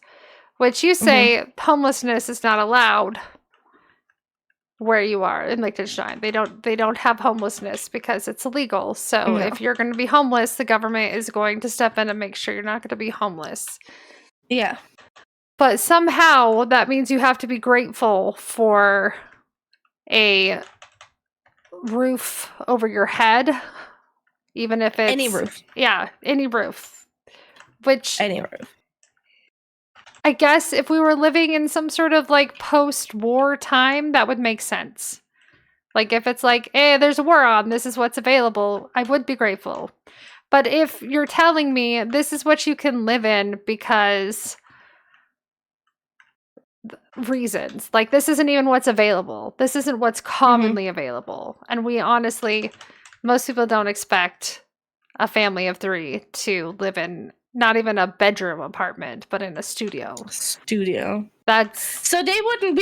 Which you say homelessness is not allowed where you are in Liechtenstein. They don't have homelessness because it's illegal. So if you're going to be homeless, the government is going to step in and make sure you're not going to be homeless. Yeah. But somehow that means you have to be grateful for a roof over your head, even if it's any roof. Yeah, any roof. Which any roof. I guess if we were living in some sort of like post-war time, that would make sense. Like if it's like, hey, there's a war on, this is what's available, I would be grateful. But if you're telling me this is what you can live in because reasons, like this isn't even what's available. This isn't what's commonly available. And we honestly, most people don't expect a family of 3 to live in not even a bedroom apartment, but in a studio. That's so we wouldn't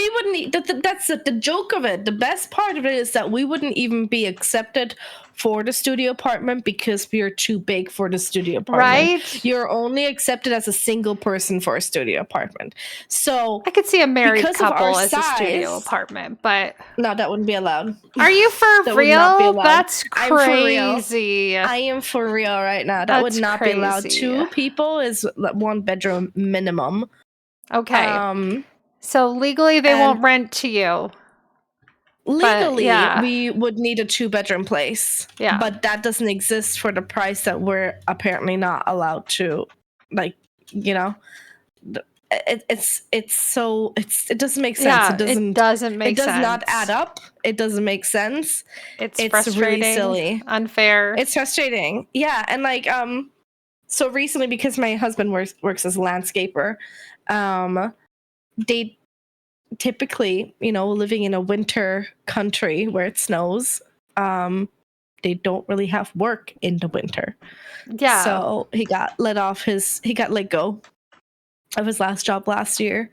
that's the joke of it. The best part of it is that we wouldn't even be accepted for the studio apartment because we are too big for the studio apartment. Right? You're only accepted as a single person for a studio apartment. So I could see a married couple as a studio apartment, but no, that wouldn't be allowed. Are you for real? That's crazy. I am for real right now. That would not be allowed. 2 people is 1 bedroom minimum. Okay. So legally they won't rent to you. Legally, we would need a 2-bedroom place. Yeah. But that doesn't exist for the price that we're apparently not allowed to, like, it doesn't make sense. Yeah, it doesn't make sense. It does not add up. It doesn't make sense. It's frustrating, really silly. Unfair. It's frustrating. Yeah, and like So recently, because my husband works as a landscaper, they typically, living in a winter country where it snows, they don't really have work in the winter. Yeah. So he got let go of his last job last year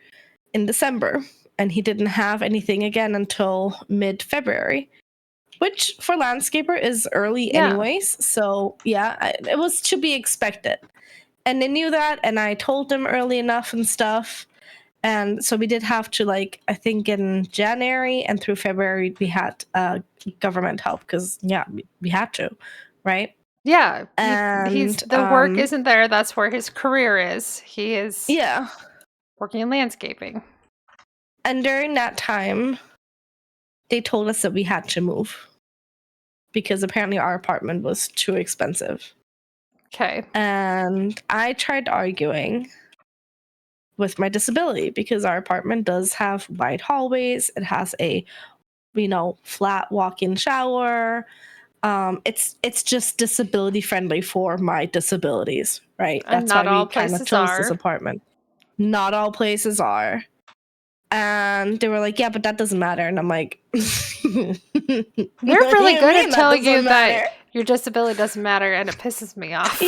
in December, and he didn't have anything again until mid-February, which for landscaper is early Yeah. anyways. So yeah, it was to be expected. And they knew that, and I told them early enough and stuff. And so we did have to, I think in January and through February, we had government help because, we had to, right? Yeah. And the work isn't there. That's where his career is. He is working in landscaping. And during that time, they told us that we had to move because apparently our apartment was too expensive. Okay. And I tried arguing with my disability because our apartment does have wide hallways. It has a, flat walk-in shower. It's just disability friendly for my disabilities, right? And That's why not all we kind of places chose this are. apartment. Not all places are. And they were like, yeah, but that doesn't matter. And I'm like, They're really good at telling you that your disability doesn't matter, and it pisses me off.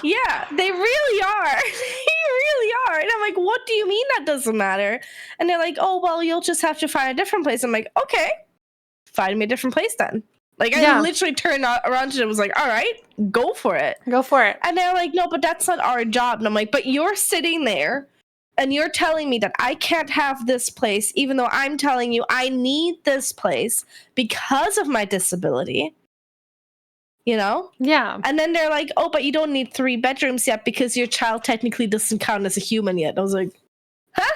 Yeah, they really are. They really are. And I'm like, what do you mean that doesn't matter? And they're like, oh, well, you'll just have to find a different place. I'm like, okay, find me a different place then. I literally turned around to them and was like, all right, go for it. Go for it. And they're like, no, but that's not our job. And I'm like, but you're sitting there and you're telling me that I can't have this place, even though I'm telling you I need this place because of my disability. Yeah. And then they're like, oh, but you don't need 3 bedrooms yet because your child technically doesn't count as a human yet. I was like, huh?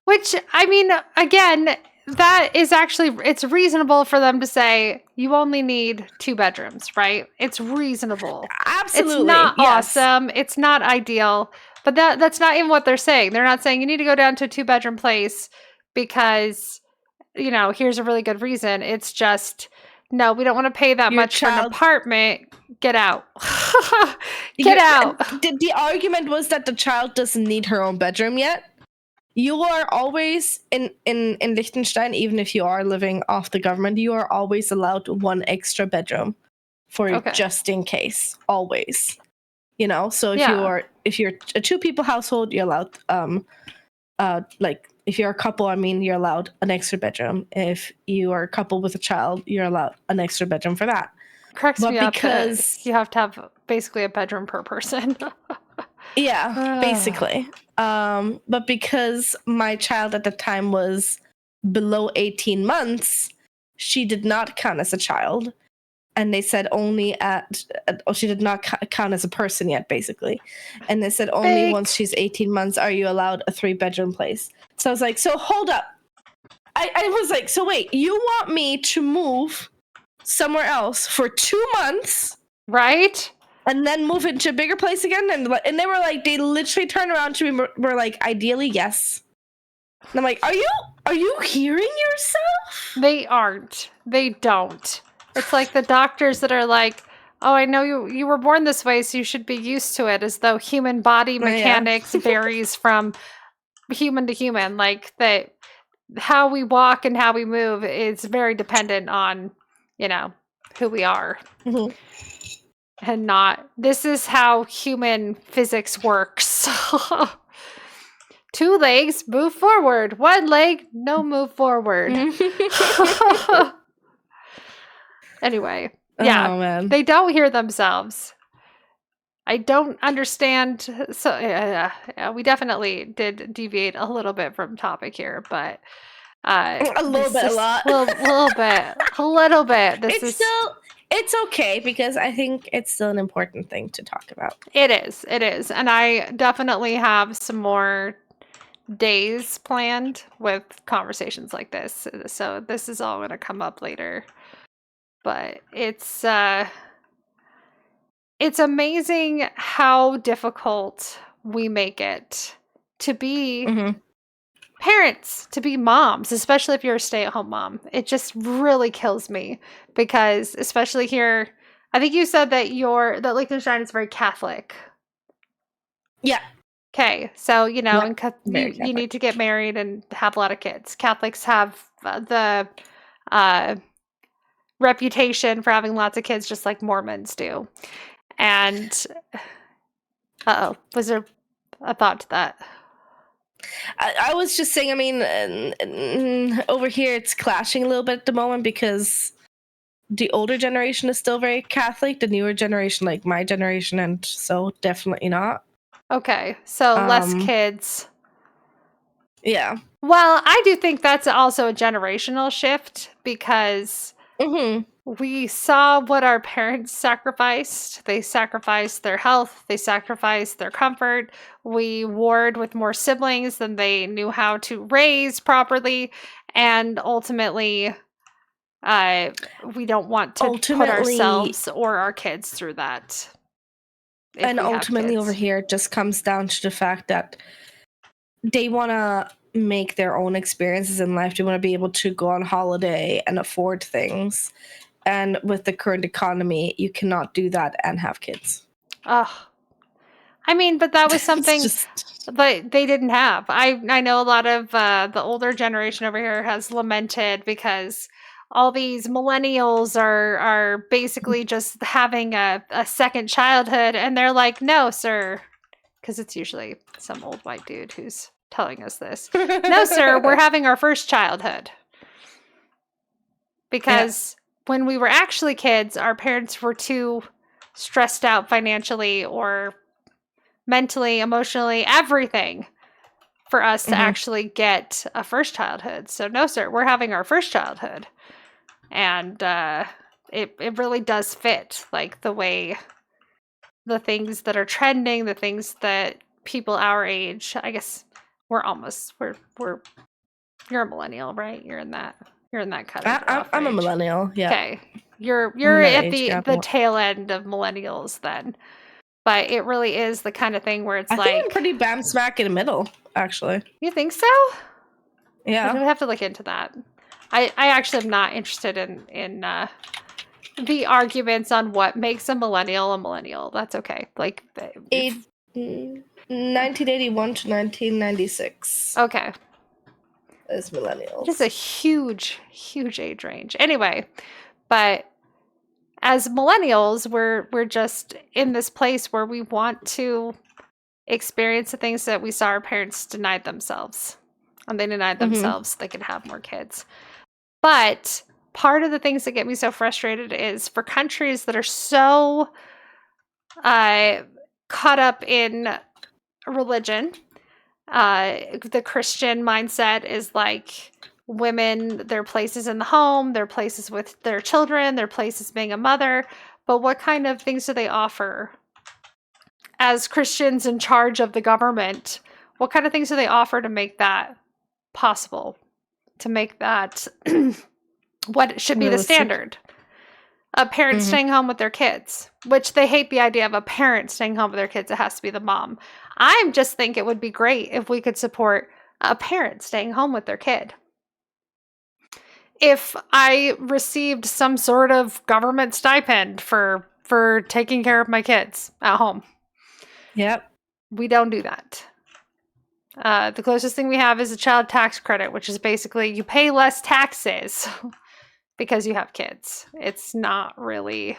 Which, I mean, again, that is actually, it's reasonable for them to say you only need 2 bedrooms, right? It's reasonable. Absolutely. It's not awesome. It's not ideal. But that's not even what they're saying. They're not saying you need to go down to a 2-bedroom place because, here's a really good reason. It's just, no, we don't want to pay that much for an apartment. Get out. Get out. The argument was that the child doesn't need her own bedroom yet. You are always in Liechtenstein, even if you are living off the government, you are always allowed 1 extra bedroom for just in case. Always. So if you're a 2-people household, you're allowed if you're a couple, you're allowed an extra bedroom. If you are a couple with a child, you're allowed an extra bedroom for that. Cracks me up because you have to have basically a bedroom per person. Yeah, basically. But because my child at the time was below 18 months, she did not count as a child. And they said only she did not count as a person yet, basically. And they said only once she's 18 months are you allowed a 3-bedroom place. So I was like, so hold up. I was like, so wait, you want me to move somewhere else for 2 months? Right? And then move into a bigger place again? And they were like, they literally turned around to me, were like, ideally, yes. And I'm like, are you hearing yourself? They aren't. They don't. It's like the doctors that are like, oh, I know you were born this way, so you should be used to it, as though human body mechanics varies from human to human. Like that, how we walk and how we move is very dependent on, who we are. Mm-hmm. And not, this is how human physics works. 2 legs, move forward. 1 leg, no move forward. Anyway, they don't hear themselves. I don't understand. So we definitely did deviate a little bit from topic here, but a little bit. It's okay because I think it's still an important thing to talk about. It is, and I definitely have some more days planned with conversations like this. So this is all going to come up later. But it's amazing how difficult we make it to be parents, to be moms, especially if you're a stay-at-home mom. It just really kills me because, especially here, I think you said that Liechtenstein is very Catholic. Yeah. Okay, so you know, Yep, and very you need Catholic. to get married and have a lot of kids. Catholics have the reputation for having lots of kids, just like Mormons do. And was there a thought to that? I was just saying, I mean, over here it's clashing a little bit at the moment because the older generation is still very Catholic, the newer generation, like my generation, and so definitely not. Okay, so less kids. Yeah. Well, I do think that's also a generational shift because we saw what our parents sacrificed. They sacrificed their health, they sacrificed their comfort. We warred with more siblings than they knew how to raise properly. And ultimately, we don't want to put ourselves or our kids through that. And ultimately, over here, it just comes down to the fact that they want to make their own experiences in life. They want to be able to go on holiday and afford things. And with the current economy, you cannot do that and have kids. Ugh. I mean, but that was something that they didn't have. I know a lot of the older generation over here has lamented because all these millennials are basically just having a second childhood, and they're like, no, sir, because it's usually some old white dude who's telling us this. No, sir, we're having our first childhood. Because when we were actually kids, our parents were too stressed out financially or mentally, emotionally, everything for us to actually get a first childhood. So no, sir, we're having our first childhood. And it really does fit like the way the things that are trending, the things that people our age, I guess we're you're a millennial, right? You're in that category. I'm a millennial, yeah. Okay. You're at the tail end of millennials then. But it really is the kind of thing where it's I think I'm pretty bam smack in the middle, actually. You think so? Yeah. I would have to look into that. I actually am not interested in the arguments on what makes a millennial. That's okay. Like 1981 to 1996. Okay. As millennials. It's a huge age range. Anyway, but as millennials, we're just in this place where we want to experience the things that we saw our parents denied themselves. And they denied themselves so they could have more kids. But part of the things that get me so frustrated is for countries that are so caught up in religion, the Christian mindset is like women, their places in the home, their places with their children, their places being a mother. But what kind of things do they offer as Christians in charge of the government? What kind of things do they offer to make that possible? To make that what should be the standard? A parent staying home with their kids, which they hate the idea of a parent staying home with their kids. It has to be the mom. I just think it would be great if we could support a parent staying home with their kid. If I received some sort of government stipend for taking care of my kids at home. Yep. We don't do that. The closest thing we have is a child tax credit, which is basically you pay less taxes because you have kids. It's not really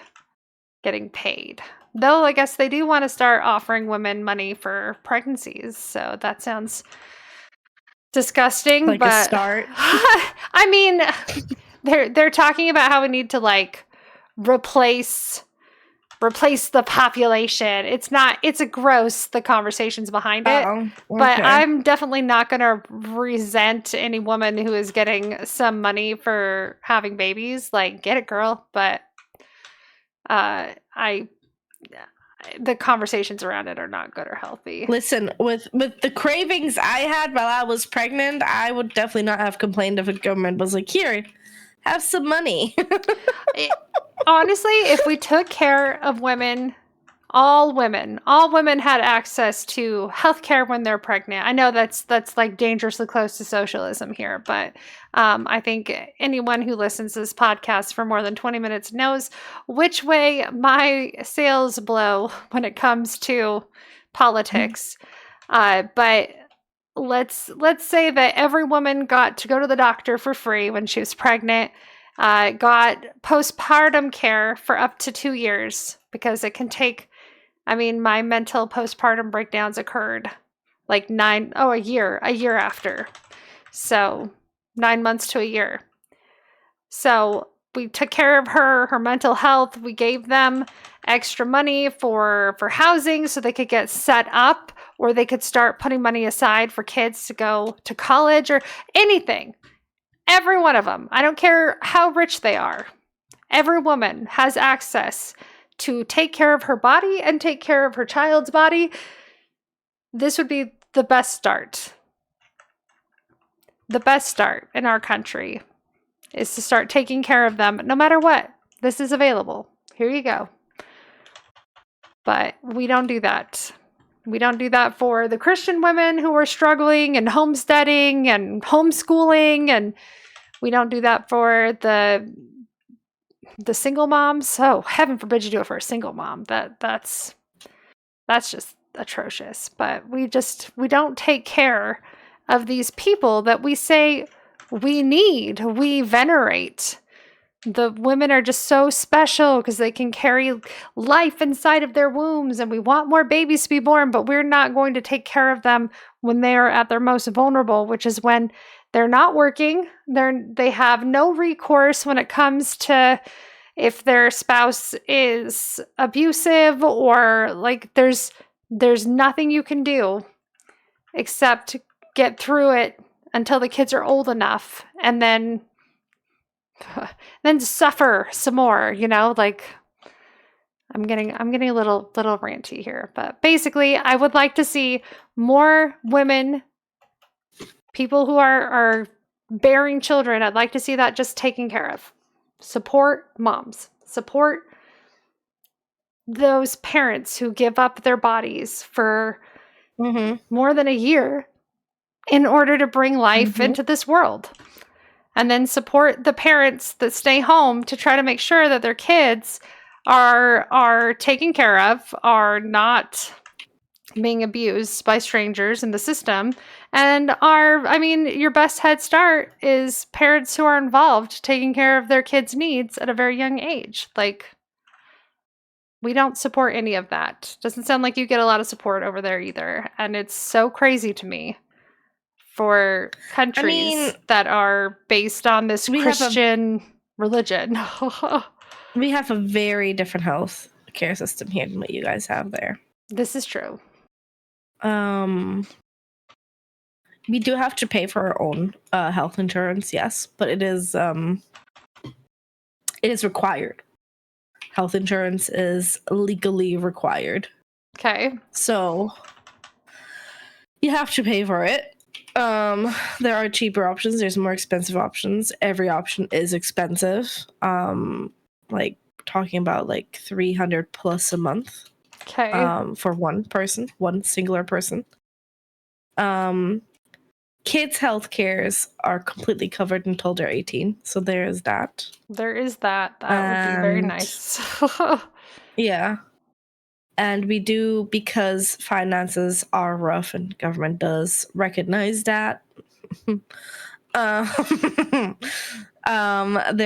getting paid. Though I guess they do want to start offering women money for pregnancies. So that sounds disgusting. Like but a start. I mean, they're talking about how we need to like replace the population. It's a gross, the conversations behind it. Okay. But I'm definitely not going to resent any woman who is getting some money for having babies. Like, get it, girl. But the conversations around it are not good or healthy. Listen, with the cravings I had while I was pregnant, I would definitely not have complained if the government was like, here, have some money. Honestly, if we took care of women all women had access to healthcare when they're pregnant. I know that's like dangerously close to socialism here, but I think anyone who listens to this podcast for more than 20 minutes knows which way my sails blow when it comes to politics. But let's say that every woman got to go to the doctor for free when she was pregnant, got postpartum care for up to 2 years, because it can take, I mean, my mental postpartum breakdowns occurred like a year after. So 9 months to a year. So we took care of her mental health. We gave them extra money for housing so they could get set up, or they could start putting money aside for kids to go to college or anything. Every one of them. I don't care how rich they are. Every woman has access to take care of her body and take care of her child's body. This would be the best start. The best start in our country is to start taking care of them no matter what. This is available. Here you go. But we don't do that. We don't do that for the Christian women who are struggling and homesteading and homeschooling, and we don't do that for the single moms. Oh, heaven forbid you do it for a single mom. That's just atrocious. But we don't take care of these people that we say we need, we venerate. The women are just so special because they can carry life inside of their wombs, and we want more babies to be born, but we're not going to take care of them when they are at their most vulnerable, which is when they're not working. They have no recourse when it comes to if their spouse is abusive, or like there's nothing you can do except get through it until the kids are old enough, and then suffer some more, like I'm getting a little ranty here, but basically I would like to see more women, people who are bearing children. I'd like to see that just taken care of. Support moms, support those parents who give up their bodies for more than a year in order to bring life into this world. And then support the parents that stay home to try to make sure that their kids are taken care of, are not being abused by strangers in the system, and your best head start is parents who are involved taking care of their kids' needs at a very young age. Like, we don't support any of that. Doesn't sound like you get a lot of support over there either. And it's so crazy to me. For countries that are based on this Christian religion. We have a very different health care system here than what you guys have there. This is true. We do have to pay for our own health insurance, yes, but it is required. Health insurance is legally required. Okay. So you have to pay for it. There are cheaper options. There's more expensive options. Every option is expensive. Like talking about like $300 plus a month. Okay. For one singular person. Kids' health cares are completely covered until they're 18. So there is that. There is that. That would be very nice. Yeah. And we do, because finances are rough and government does recognize that. There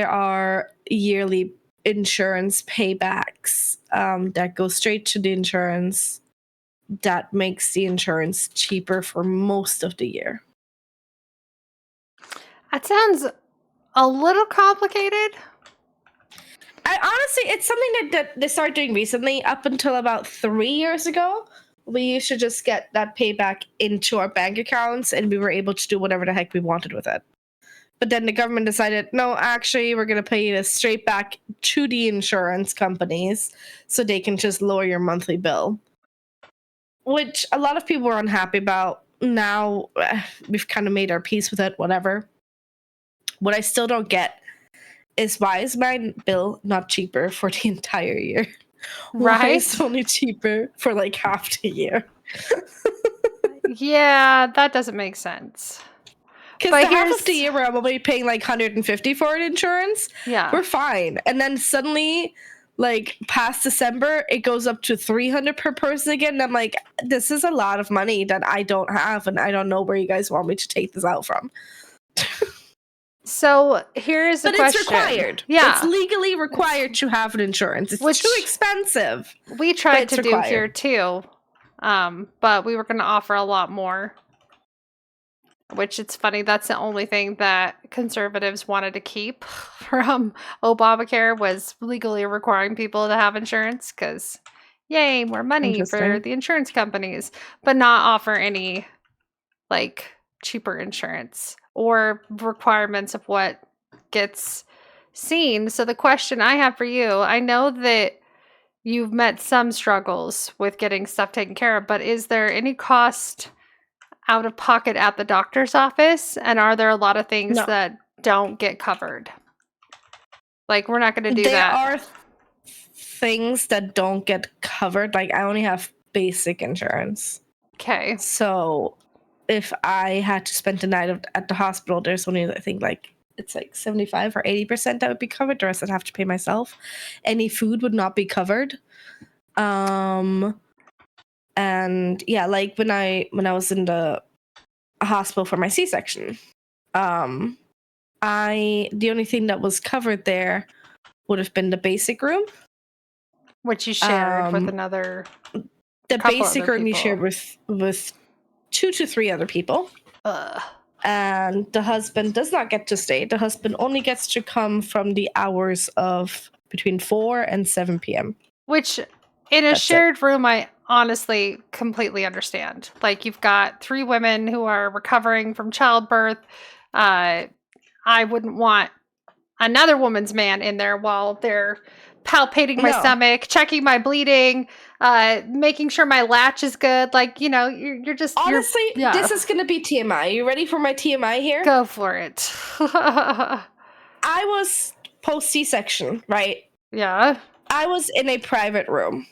are yearly insurance paybacks that go straight to the insurance. That makes the insurance cheaper for most of the year. That sounds a little complicated. Honestly, it's something that they started doing recently. Up until about 3 years ago, we used to just get that payback into our bank accounts, and we were able to do whatever the heck we wanted with it. But then the government decided, no, actually, we're going to pay it straight back to the insurance companies so they can just lower your monthly bill. Which a lot of people were unhappy about. Now, we've kind of made our peace with it, whatever. What I still don't get is, why is my bill not cheaper for the entire year? Why is Right? it only cheaper for like half the year? Yeah, that doesn't make sense. Because But the half of the here's year where I'm only paying like 150 for an insurance, yeah. we're fine. And then suddenly, like past December, it goes up to 300 per person again. And I'm like, this is a lot of money that I don't have, and I don't know where you guys want me to take this out from. So here's the But it's question. required. It's Yeah. legally required to have an insurance. It's Which too expensive. we tried it's to do here required. too. But we were gonna offer a lot more. Which it's funny, that's the only thing that conservatives wanted to keep from Obamacare was legally requiring people to have insurance because yay, more money for Interesting. the insurance companies, but not offer any like cheaper insurance or requirements of what gets seen. So the question I have for you, I know that you've met some struggles with getting stuff taken care of, but is there any cost out of pocket at the doctor's office? And are there a lot of things No. that don't get covered? Like, we're not going to do There that. are things that don't get covered. Like, I only have basic insurance. Okay. So if I had to spend the night at the hospital, there's only, I think, like, it's like 75 or 80% that would be covered. The rest I'd have to pay myself. Any food would not be covered. And yeah, like when I was in the hospital for my C-section, the only thing that was covered there would have been the basic room. Which you shared with another The couple basic other room you people. shared with 2 to 3 other people. And the husband does not get to stay. The husband only gets to come from the hours of between 4 and 7 p.m. Which in a That's shared room, I honestly completely understand. Like, you've got 3 women who are recovering from childbirth. I wouldn't want another woman's man in there while they're palpating my No. stomach, checking my bleeding, making sure my latch is good. Like, you know, you're just Honestly, yeah. this is going to be TMI. You ready for my TMI here? Go for it. I was post C-section, right? Yeah. I was in a private room.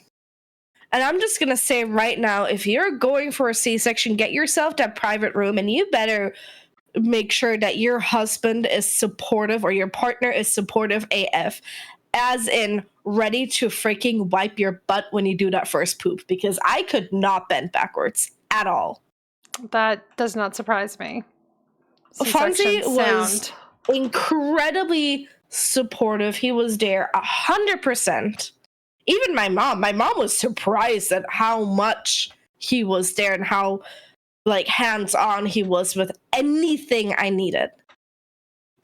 And I'm just going to say right now, if you're going for a C-section, get yourself that private room, and you better make sure that your husband is supportive or your partner is supportive AF, as in ready to freaking wipe your butt when you do that first poop, because I could not bend backwards at all. That does not surprise me. Fonzie C-section was sound. incredibly supportive. He was there 100%. Even my mom was surprised at how much he was there and how like hands-on he was with anything I needed.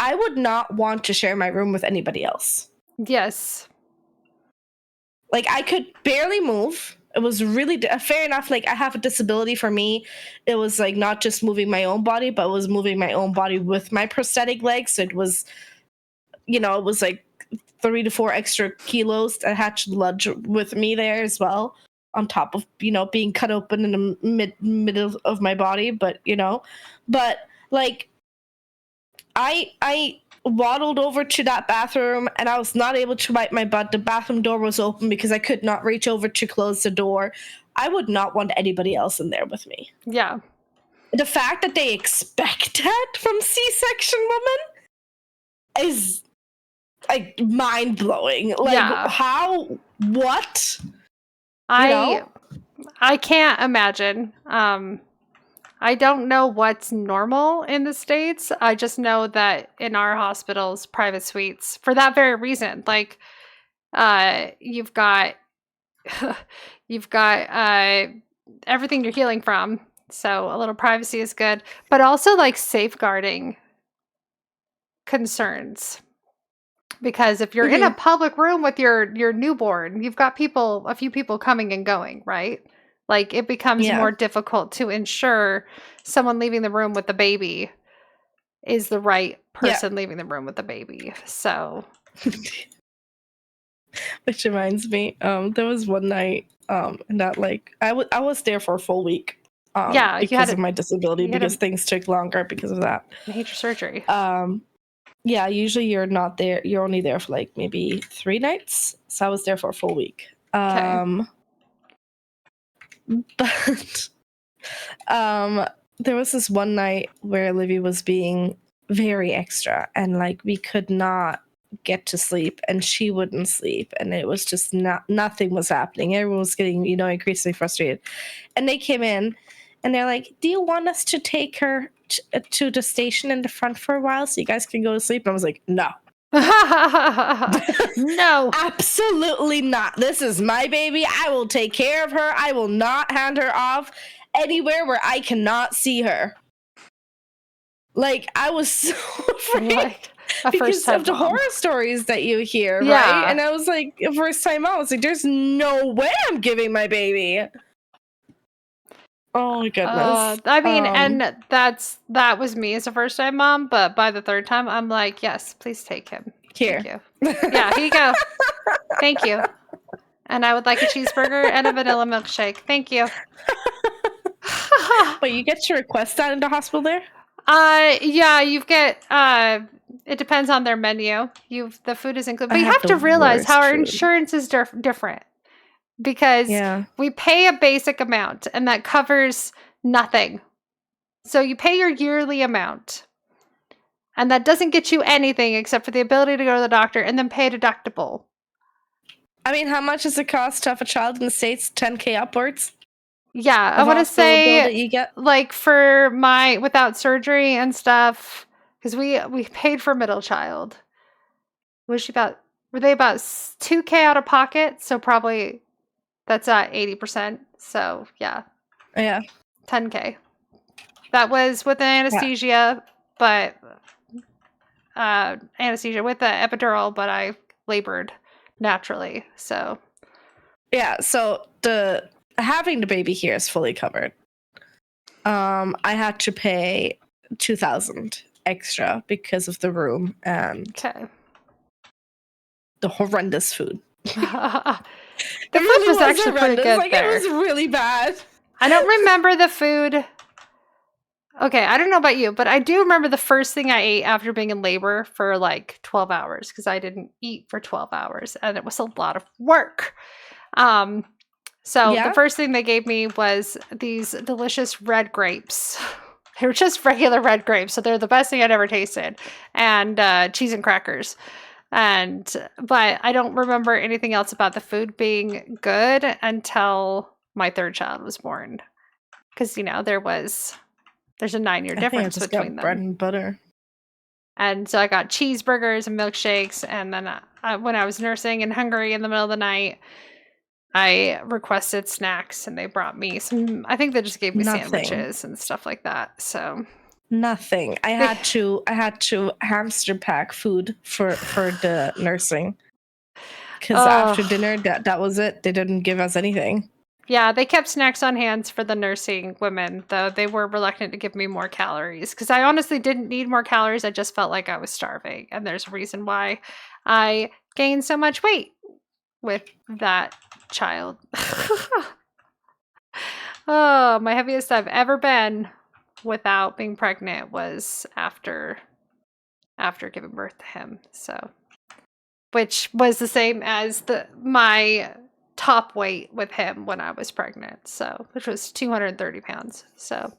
I would not want to share my room with anybody else. Yes. Like, I could barely move. It was really fair enough. Like, I have a disability. For me, it was like not just moving my own body, but it was moving my own body with my prosthetic legs. So it was, you know, it was like 3 to 4 extra kilos that had to lunge with me there as well, on top of, you know, being cut open in the middle of my body. But, you know, but like, I waddled over to that bathroom and I was not able to wipe my butt. The bathroom door was open because I could not reach over to close the door. I would not want anybody else in there with me. Yeah. The fact that they expect that from C-section women is like mind-blowing. Like, Yeah. how? What? I can't imagine. I don't know what's normal in the States. I just know that in our hospitals, private suites, for that very reason, like, you've got you've got everything you're healing from. So a little privacy is good, but also like safeguarding concerns. Because if you're in a public room with your newborn, you've got a few people coming and going, right? Like, it becomes more difficult to ensure someone leaving the room with the baby is the right person leaving the room with the baby. So, which reminds me, there was one night, and that like I was there for a full week, yeah, because of my disability, because things took longer because of that major surgery. Yeah, usually you're not there. You're only there for like maybe 3 nights. So I was there for a full week. But there was this one night where Livy was being very extra, and like we could not get to sleep, and she wouldn't sleep, and it was just nothing was happening. Everyone was getting, increasingly frustrated. And they came in and they're like, "Do you want us to take her to the station in the front for a while so you guys can go to sleep?" And I was like, "No." No. Absolutely not. This is my baby. I will take care of her. I will not hand her off anywhere where I cannot see her. Like, I was so afraid Like a because first-time of the mom. horror stories that you hear, Yeah. right? And I was like, first time mom, I was like, there's no way I'm giving my baby. Oh my goodness. I mean, and that was me as a first-time mom, but by the third time, I'm like, yes, please take him. Here. Thank you. Yeah, here you go. Thank you. And I would like a cheeseburger and a vanilla milkshake. Thank you. But you get to request that in the hospital there? Yeah, you get it depends on their menu. The food is included. But I you have have to the realize how our worst food. insurance is different. Because Yeah. we pay a basic amount and that covers nothing. So you pay your yearly amount. And that doesn't get you anything except for the ability to go to the doctor and then pay a deductible. I mean, how much does it cost to have a child in the States? $10K upwards? Yeah, I want to Hospital bill that say you get? like for my without surgery and stuff, because we paid for middle child. Were they about 2K out of pocket? So probably that's at 80%. So yeah, Yeah. 10K. That was with anesthesia, but anesthesia with the epidural, but I labored naturally. So Yeah, so having the baby here is fully covered. I had to pay $2,000 extra because of the room and okay. the horrendous food. The food was actually pretty horrendous. good Like, there. it was really bad. I don't remember the food. Okay, I don't know about you, but I do remember the first thing I ate after being in labor for like 12 hours because I didn't eat for 12 hours and it was a lot of work. So Yeah? the first thing they gave me was these delicious red grapes. They were just regular red grapes, so they're the best thing I'd ever tasted, and cheese and crackers. But I don't remember anything else about the food being good until my third child was born, because there's a 9-year I think I difference just between got bread them. and butter. And so I got cheeseburgers and milkshakes, and then when I was nursing and hungry in the middle of the night, I requested snacks, and they brought me some. I think they just gave me Nothing. sandwiches and stuff like that. So Nothing. I had to hamster pack food for the nursing. Because after dinner, that was it. They didn't give us anything. Yeah, they kept snacks on hands for the nursing women, though they were reluctant to give me more calories because I honestly didn't need more calories. I just felt like I was starving. And there's a reason why I gained so much weight with that child. Oh, my heaviest I've ever been without being pregnant was after giving birth to him. So, which was the same as my top weight with him when I was pregnant. So, which was 230 pounds. So,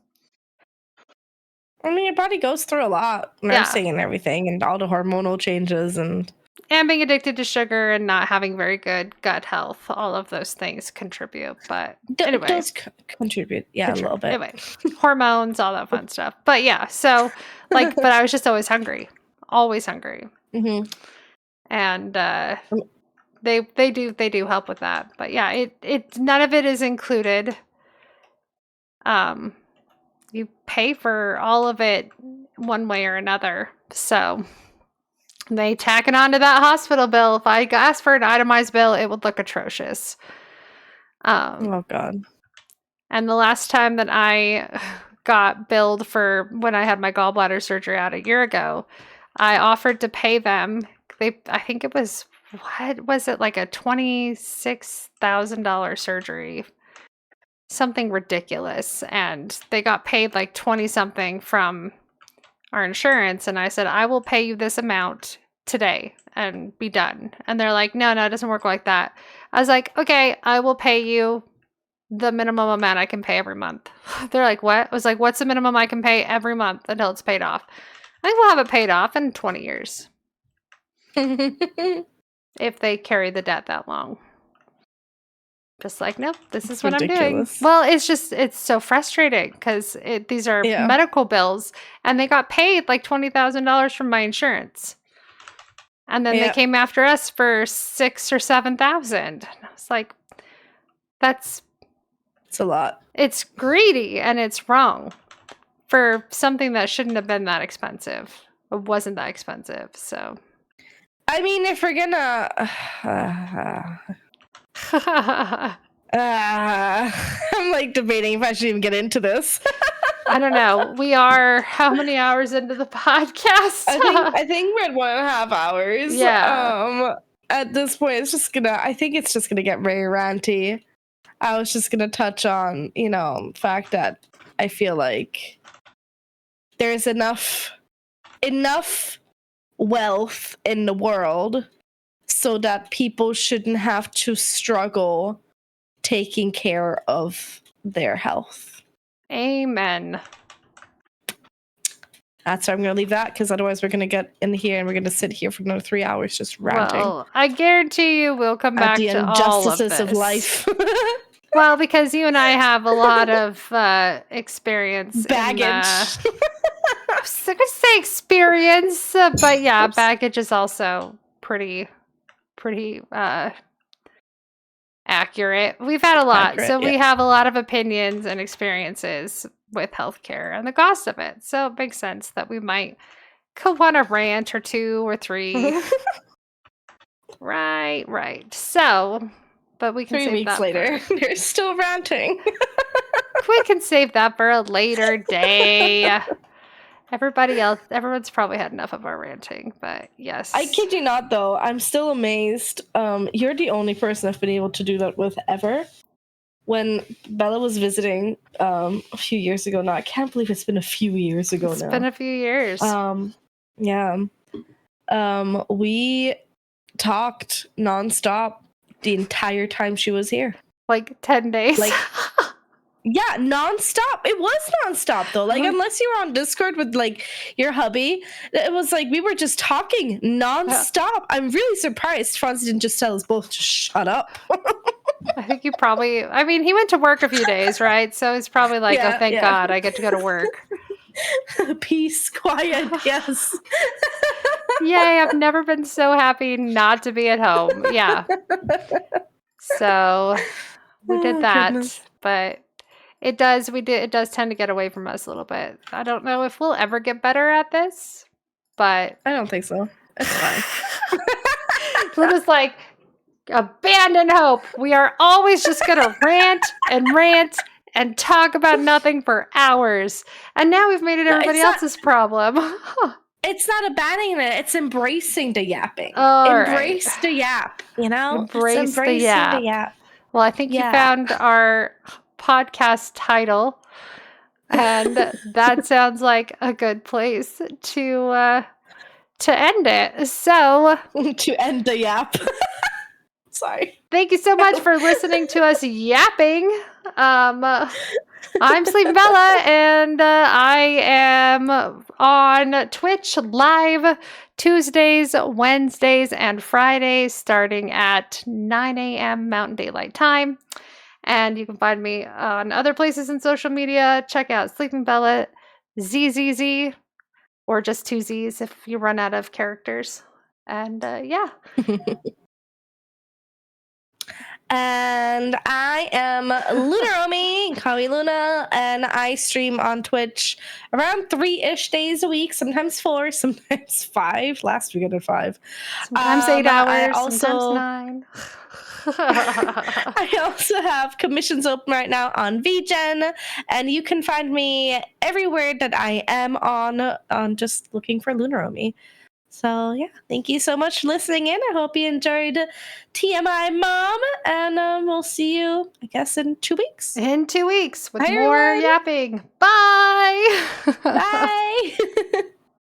I mean, your body goes through a lot, nursing and everything, and all the hormonal changes and being addicted to sugar and not having very good gut health, all of those things contribute. But anyway, does contribute, a little bit. Anyway, hormones, all that fun stuff. But yeah, so but I was just always hungry, Mm-hmm. and they do help with that. But yeah, it none of it is included. You pay for all of it one way or another. So they tack it onto that hospital bill. If I asked for an itemized bill, it would look atrocious. Oh God. And the last time that I got billed for when I had my gallbladder surgery out a year ago, I offered to pay them. I think it was, what was it, like a $26,000 surgery? Something ridiculous. And they got paid like 20 something from our insurance. And I said, I will pay you this amount today and be done. And they're like, no, it doesn't work like that. I was like, okay, I will pay you the minimum amount I can pay every month. They're like, what? I was like, what's the minimum I can pay every month until it's paid off? I think we'll have it paid off in 20 years if they carry the debt that long. Just like, nope, this is what ridiculous. I'm doing. Well, it's so frustrating because these are medical bills, and they got paid like $20,000 from my insurance, and then they came after us for $6,000 or $7,000. I was like, it's a lot. It's greedy and it's wrong for something that shouldn't have been that expensive. It wasn't that expensive, so. I mean, if we're gonna. I'm like debating if I should even get into this. I don't know. We are how many hours into the podcast? I think we're at 1.5 hours. Yeah. At this point, I think it's just gonna get very ranty. I was just gonna touch on, the fact that I feel like there's enough wealth in the world so that people shouldn't have to struggle taking care of their health. Amen. That's where I'm going to leave that, because otherwise we're going to get in here and we're going to sit here for another 3 hours just ranting. Well, I guarantee you we'll come back to all of this. Of life. Well, because you and I have a lot of baggage. I was going to say experience, but yeah, baggage is also pretty accurate. We've had a lot, we have a lot of opinions and experiences with healthcare and the cost of it. So it makes sense that we might go on a rant or 2 or 3. Right. So, but we can 3 save weeks that later, they're still ranting. We can save that for a later day. Everyone's probably had enough of our ranting, but yes. I kid you not, though. I'm still amazed. You're the only person I've been able to do that with ever. When Bella was visiting a few years ago now, I can't believe it's been a few years ago now. It's been a few years. Yeah. We talked nonstop the entire time she was here. Like 10 days. Yeah, nonstop. It was nonstop though. Unless you were on Discord with your hubby, it was we were just talking nonstop. I'm really surprised Franz didn't just tell us both to shut up. I think he went to work a few days, right? So it's probably oh, thank God I get to go to work. Peace, quiet, yes. Yay, I've never been so happy not to be at home. Yeah. So we did that, goodness. But it does tend to get away from us a little bit. I don't know if we'll ever get better at this, but I don't think so. It's fine. We're just abandon hope. We are always just gonna rant and talk about nothing for hours. And now we've made it everybody else's problem. It's not abandoning it. It's embracing the yapping. Embrace the yap, Embrace the yap. Well, I think you found our podcast title. And that sounds like a good place to end it. So to end the yap. Sorry. Thank you so much for listening to us yapping. I'm Sleeping Bella, and I am on Twitch live Tuesdays, Wednesdays, and Fridays starting at 9 a.m. Mountain Daylight Time. And you can find me on other places in social media. Check out Sleeping Bella ZZZ, or just 2 Z's if you run out of characters. And yeah. And I am Loona, call me Loona, and I stream on Twitch around 3-ish days a week, sometimes 4, sometimes 5. Last week I did 5. Sometimes 8 hours, sometimes 9. I also have commissions open right now on VGen, and you can find me everywhere that I am on just looking for Loona. So yeah, thank you so much for listening in. I hope you enjoyed TMi Mom, and we'll see you, I guess, in 2 weeks. In 2 weeks with more yapping. Bye! Bye!